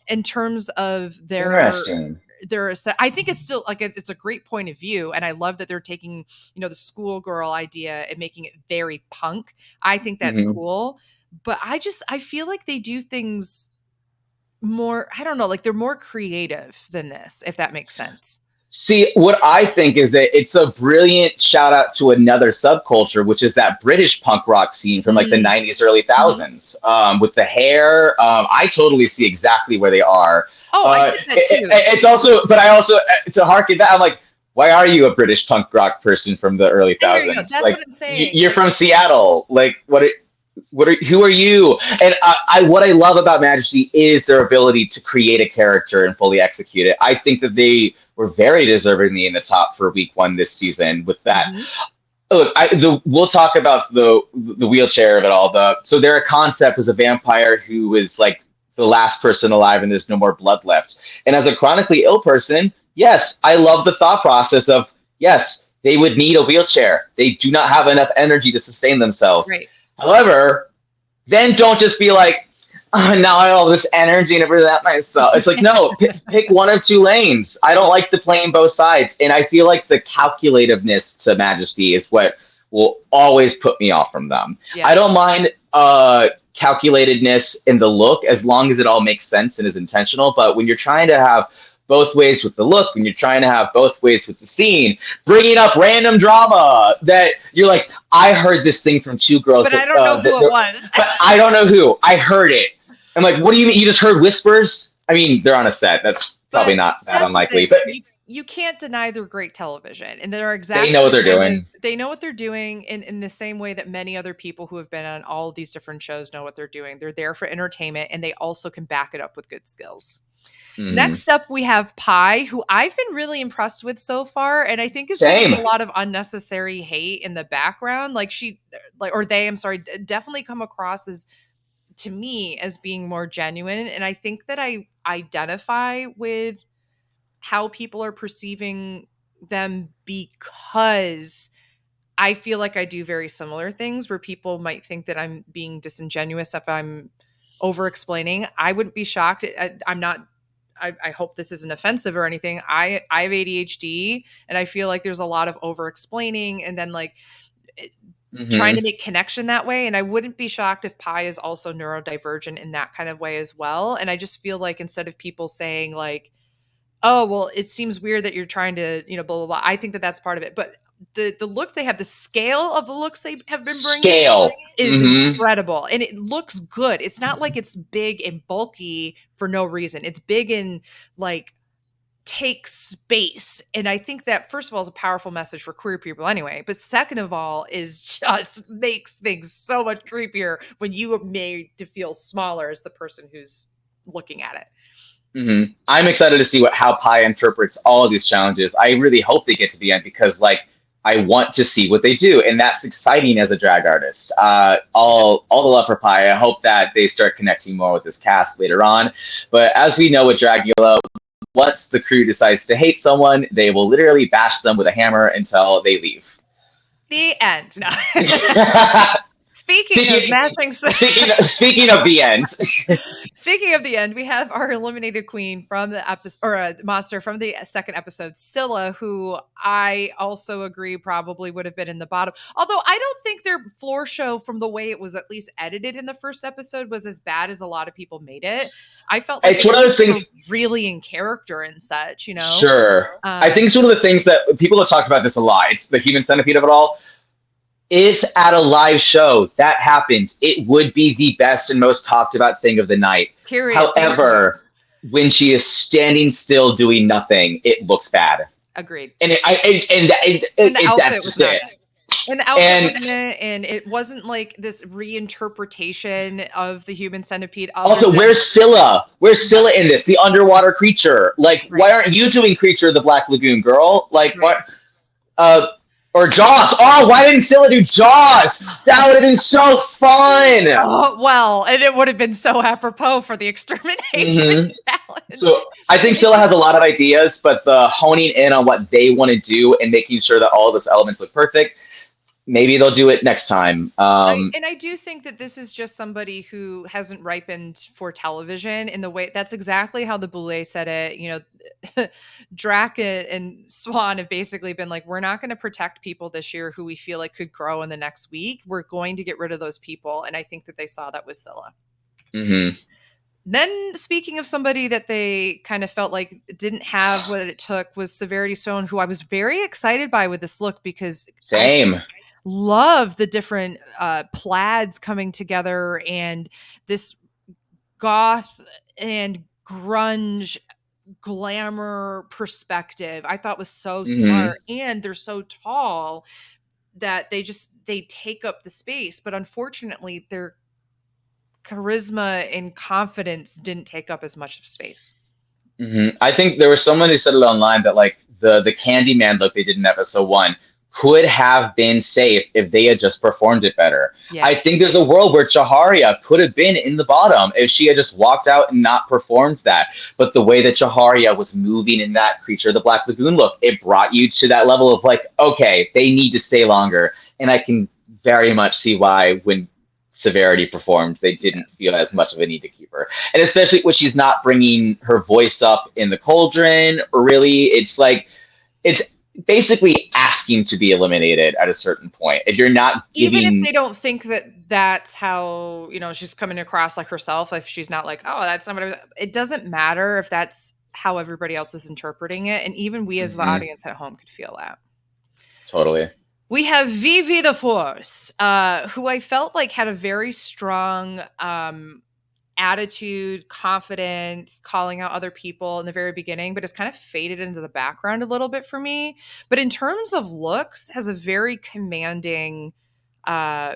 A: In terms of
B: Interesting.
A: I think it's still like it's a great point of view, and I love that they're taking the schoolgirl idea and making it very punk. I think that's
B: Hmm.
A: cool, but I feel like they do things more. I don't know, like they're more creative than this, if that makes sense.
B: See, what I think is that it's a brilliant shout out to another subculture, which is that British punk rock scene from like the
A: Mm,
B: 90s, early
A: mhm.
B: thousands, with the hair. I totally see exactly where they are.
A: Oh, I get that too.
B: It's also, but I also, to harken that, I'm like, why are you a British punk rock person from the early
A: There you go.
B: thousands?
A: That's what
B: Like,
A: I'm saying.
B: you're
A: Like,
B: from Seattle. Like, who are you? And what I love about Majesty is their ability to create a character and fully execute it. I think that they were very deservingly in the top for week 1 this season with that.
A: mhm.
B: Look, we'll talk about the wheelchair of it all. So their concept was a vampire who was like the last person alive, and there's no more blood left. And as a chronically ill person, yes, I love the thought process of yes, they would need a wheelchair. They do not have enough energy to sustain themselves.
A: Right.
B: However, then don't just be like, oh, now I have all this energy and everything that myself. It's like, no, pick one of two lanes. I don't like the playing both sides. And I feel like the calculativeness to Majesty is what will always put me off from them. I
A: Yeah.
B: don't mind calculatedness in the look as long as it all makes sense and is intentional. But when you're trying to have both ways with the look, when you're trying to have both ways with the scene, bringing up random drama that you're like, I heard this thing from two girls
A: But I don't know who it was.
B: but I don't know who. I heard it. I'm like, what do you mean? You just heard whispers? I mean, they're on a set. That's probably
A: But
B: not that
A: that's the
B: unlikely,
A: thing.
B: but
A: You can't deny they're great television, and they're
B: they
A: exactly
B: know what
A: the
B: they're
A: same as
B: doing.
A: they know what they're doing in the same way that many other people who have been on all these different shows know what they're doing. They're there for entertainment, and they also can back it up with good skills.
B: Mm.
A: Next up, we have Pi, who I've been really impressed with so far, and I think is getting
B: Same.
A: a lot of unnecessary hate in the background. Or they, I'm sorry, definitely come across as to me as being more genuine, and I think that I identify with how people are perceiving them because I feel like I do very similar things where people might think that I'm being disingenuous if I'm over explaining. I wouldn't be shocked. I'm not. I hope this isn't offensive or anything. I have ADHD, and I feel like there's a lot of over explaining and then like trying to
B: Hmm.
A: make connection that way. And I wouldn't be shocked if Pi is also neurodivergent in that kind of way as well. And I just feel like instead of people saying like, oh, well, it seems weird that you're trying to, blah, blah, blah. I think that that's part of it. But the looks they have, the scale of the looks they have been bringing
B: Scale.
A: is
B: Hmm.
A: incredible. And it looks good. It's not like it's big and bulky for no reason. It's big and like takes space. And I think that first of all is a powerful message for queer people anyway. But second of all is just makes things so much creepier when you are made to feel smaller as the person who's looking at it.
B: Hmm. I'm excited to see how Pi interprets all of these challenges. I really hope they get to the end because, like, I want to see what they do, and that's exciting as a drag artist. All the love for Pi. I hope that they start connecting more with this cast later on. But as we know with Dragula, once the crew decides to hate someone, they will literally bash them with a hammer until they leave.
A: The end. No. Speaking of
B: speaking,
A: mashing,
B: speaking of the end,
A: speaking of the end, we have our eliminated queen from the episode, or a monster from the second episode, Scylla, who I also agree probably would have been in the bottom. Although I don't think their floor show, from the way it was at least edited in the first episode, was as bad as a lot of people made it. I felt like
B: it's one of those
A: were
B: things.
A: really in character and such,
B: Sure. I
A: Um,
B: think it's one of the things that people have talked about this a lot. It's the human centipede of it all. If at a live show that happened, it would be the best and most talked about thing of the night.
A: period. Thank you.
B: However, when she is standing still doing nothing, it looks bad.
A: Agreed.
B: And
A: And the outfit
B: that's
A: was
B: just
A: not
B: it.
A: it. And the outfit
B: And
A: wasn't it, and it wasn't like this reinterpretation of the human centipede other
B: also,
A: than
B: where's Scylla? Where's Scylla in this? The underwater creature. Like,
A: right,
B: why aren't you doing Creature of the Black Lagoon, girl? Like,
A: right.
B: what? Uh, Or Jaws. Oh, why didn't Scylla do Jaws? That would have been so fun.
A: Oh, well, and it would have been so apropos for the extermination
B: Hmm.
A: challenge.
B: So I think
A: And it
B: Scylla has
A: just
B: a lot of ideas, but the honing in on what they want to do and making sure that all of those elements look perfect, maybe they'll do it next time.
A: I do think that this is just somebody who hasn't ripened for television in the way that's exactly how the Boulay said it. You know, Drac and Swan have basically been like, we're not going to protect people this year who we feel like could grow in the next week. We're going to get rid of those people. And I think that they saw that with Scylla.
B: Hmm.
A: Then, speaking of somebody that they kind of felt like didn't have what it took, was Severity Stone, who I was very excited by with this look because I
B: Same.
A: love the different plaids coming together and this goth and grunge glamour perspective. I thought was so
B: Hmm.
A: smart, and they're so tall that they take up the space, but unfortunately their charisma and confidence didn't take up as much of space.
B: I think there was someone who said it online that like the Candyman look they did in episode one could have been safe if they had just performed it better. I
A: Yeah.
B: think there's a world where Chaharia could have been in the bottom if she had just walked out and not performed that. But the way that Chaharia was moving in that Creature of the Black Lagoon look, it brought you to that level of like, okay, they need to stay longer. And I can very much see why when Severity performed, they
A: Yeah.
B: didn't feel as much of a need to keep her, and especially when she's not bringing her voice up in the cauldron. Really, it's like it's basically asking to be eliminated at a certain point if you're not
A: Even if
B: giving.
A: they don't think that that's how, she's coming across like herself, if she's not like, oh, that's not what it doesn't matter if that's how everybody else is interpreting it. And even we as the
B: Mhm,
A: audience at home could feel that.
B: totally.
A: We have Vivi the Force, who I felt like had a very strong attitude, confidence, calling out other people in the very beginning, but has kind of faded into the background a little bit for me. But in terms of looks, has a very commanding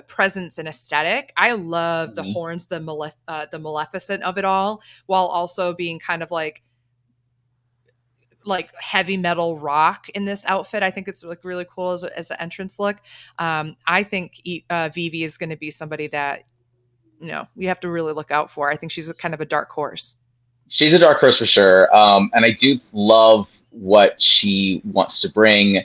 A: presence and aesthetic. I love the
B: Mhm,
A: horns, the maleficent of it all, while also being kind of like heavy metal rock in this outfit. I think it's like really cool as an entrance look. I think Vivi is going to be somebody that we have to really look out for. I think she's a kind of a dark horse.
B: she's a dark horse for sure, and I do love what she wants to bring.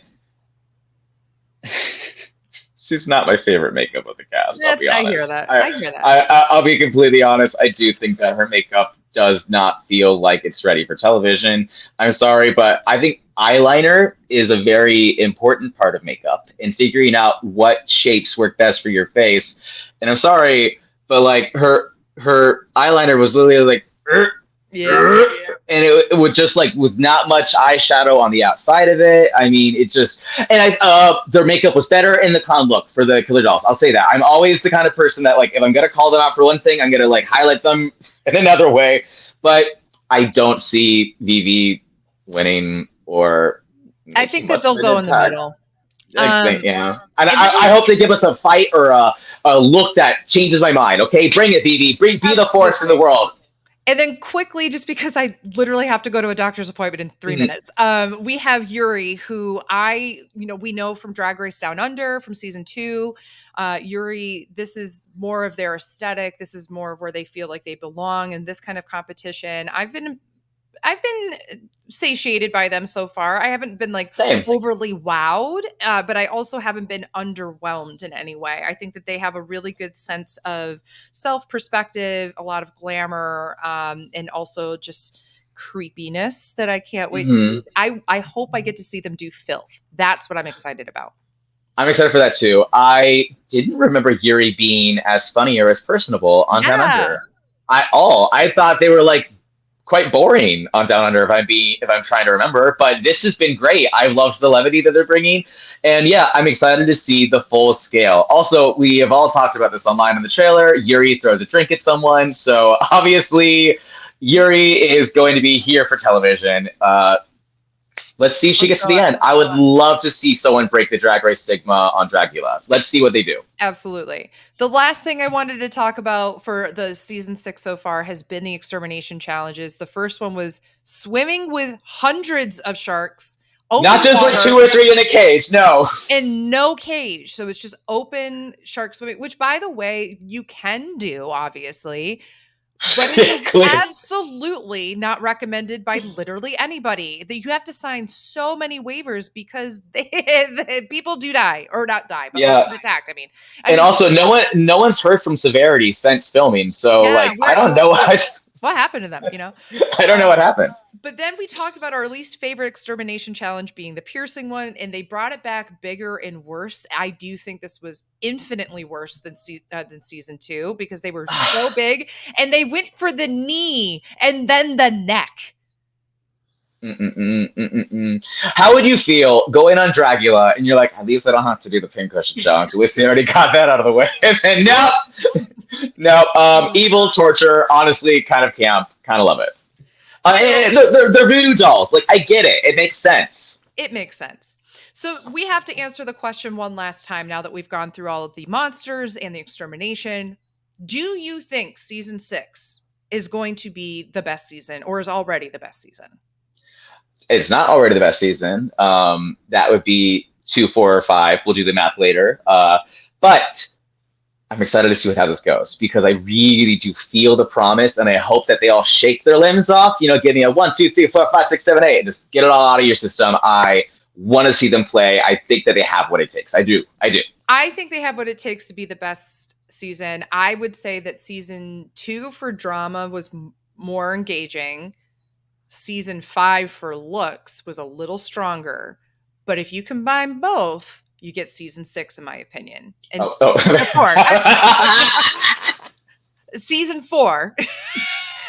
B: She's not my favorite makeup of the cast. I'll
A: That's
B: be
A: I hear
B: honest.
A: that.
B: I,
A: I hear that.
B: I'll be completely honest. I do think that her makeup does not feel like it's ready for television. I'm sorry, but I think eyeliner is a very important part of makeup and figuring out what shapes work best for your face. And I'm sorry, but like her eyeliner was literally like
A: Yeah.
B: and it would just like with not much eyeshadow on the outside of it. I mean, it just and their makeup was better in the clown look for the Killer Dolls. I'll say that. I'm always the kind of person that like if I'm gonna call them out for one thing, I'm gonna like highlight them in another way. But I don't see Vivi winning or
A: I
B: making
A: think that
B: much of
A: they'll
B: an
A: go in the
B: impact.
A: middle.
B: I think,
A: Um,
B: yeah, and
A: and
B: I
A: then
B: hope they give us a fight or a look that changes my mind. Okay, bring it, Vivi. Be the force in the
A: absolutely.
B: world.
A: And then quickly, just because I literally have to go to a doctor's appointment in 3 minutes, we have Yuri, who we know from Drag Race Down Under from season 2. Yuri, this is more of their aesthetic. This is more of where they feel like they belong in this kind of competition. I've been satiated by them so far. I haven't been like
B: Same.
A: overly wowed, but I also haven't been underwhelmed in any way. I think that they have a really good sense of self perspective, a lot of glamour, and also just creepiness that I can't wait to see.
B: Mhm.
A: I hope I get to see them do filth. That's what I'm excited about.
B: I'm excited for that too. I didn't remember Yuri being as funny or as personable on Down
A: Yeah.
B: Under. I thought they were like quite boring on Down Under if I'm trying to remember. But this has been great. I love the levity that they're bringing, and yeah, I'm excited to see the full scale. Also, we have all talked about this online in the trailer. Yuri throws a drink at someone, so obviously Yuri is going to be here for television. Let's see if she
A: For
B: gets to the
A: sure.
B: end. I would love to see someone break the drag race stigma on Dragula. Let's see what they do.
A: Absolutely. The last thing I wanted to talk about for the season 6 so far has been the extermination challenges. The first one was swimming with hundreds of sharks
B: Not
A: Open
B: just like two
A: water
B: or three in a cage. No.
A: and no cage. So it's just open shark swimming, which by the way, you can do, obviously, but it
B: Yeah,
A: is
B: clear.
A: absolutely not recommended by literally anybody. That you have to sign so many waivers because people do die or not die, but like
B: Yeah.
A: get attacked. I
B: And
A: mean,
B: also, no one's heard from Severity since filming. So,
A: yeah,
B: like, I don't know.
A: what happened to them?
B: I don't know
A: Um,
B: what happened.
A: but then we talked about our least favorite extermination challenge being the piercing one, and they brought it back bigger and worse. I do think this was infinitely worse than season two because they were so big, and they went for the knee and then the neck.
B: Mm-mm-mm, mm-mm-mm. How would you feel going on Dragula and you're like, at least I don't have to do the pincushion challenge. At least we already got that out of the way. And then, nope, nope. Evil torture, honestly, kind of camp. Kind of love it.
A: So
B: They're voodoo dolls. Like, I get it. It makes sense.
A: it makes sense. So we have to answer the question one last time now that we've gone through all of the monsters and the extermination. Do you think season six is going to be the best season or is already the best season?
B: It's not already the best season. That would be 2, 4, or 5. We'll do the math later. But I'm excited to see how this goes because I really do feel the promise, and I hope that they all shake their limbs off. Give me a 1, 2, 3, 4, 5, 6, 7, 8, and just get it all out of your system. I want to see them play. I think that they have what it takes. I do. I do.
A: I think they have what it takes to be the best season. I would say that season two for drama was more engaging. Season five for looks was a little stronger. But if you combine both, you get season six, in my opinion. And
B: Oh, oh.
A: four. Season four.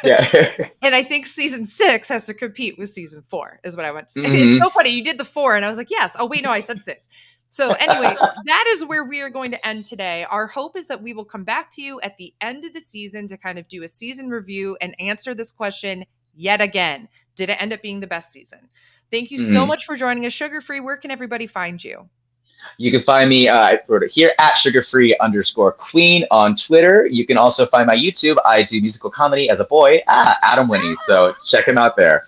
B: Yeah.
A: And I think season six has to compete with season four, is what I want to say. It's
B: Mm-hmm.
A: so funny. You did the four, and I was like, yes. Oh, wait, no, I said six. So, anyway, that is where we are going to end today. Our hope is that we will come back to you at the end of the season to kind of do a season review and answer this question yet again. Did it end up being the best season? Thank you so
B: Mm-hmm.
A: much for joining us, Sugar Free. Where can everybody find you?
B: You can find me here at sugarfree_queen on Twitter. You can also find my YouTube. I do musical comedy as a boy, Adam Winnie. So check him out there.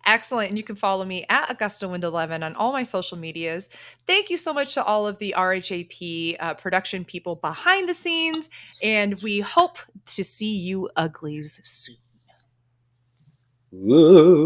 A: Excellent. And you can follow me at AugustaWind11 on all my social medias. Thank you so much to all of the RHAP production people behind the scenes. And we hope to see you uglies soon.
B: Woo.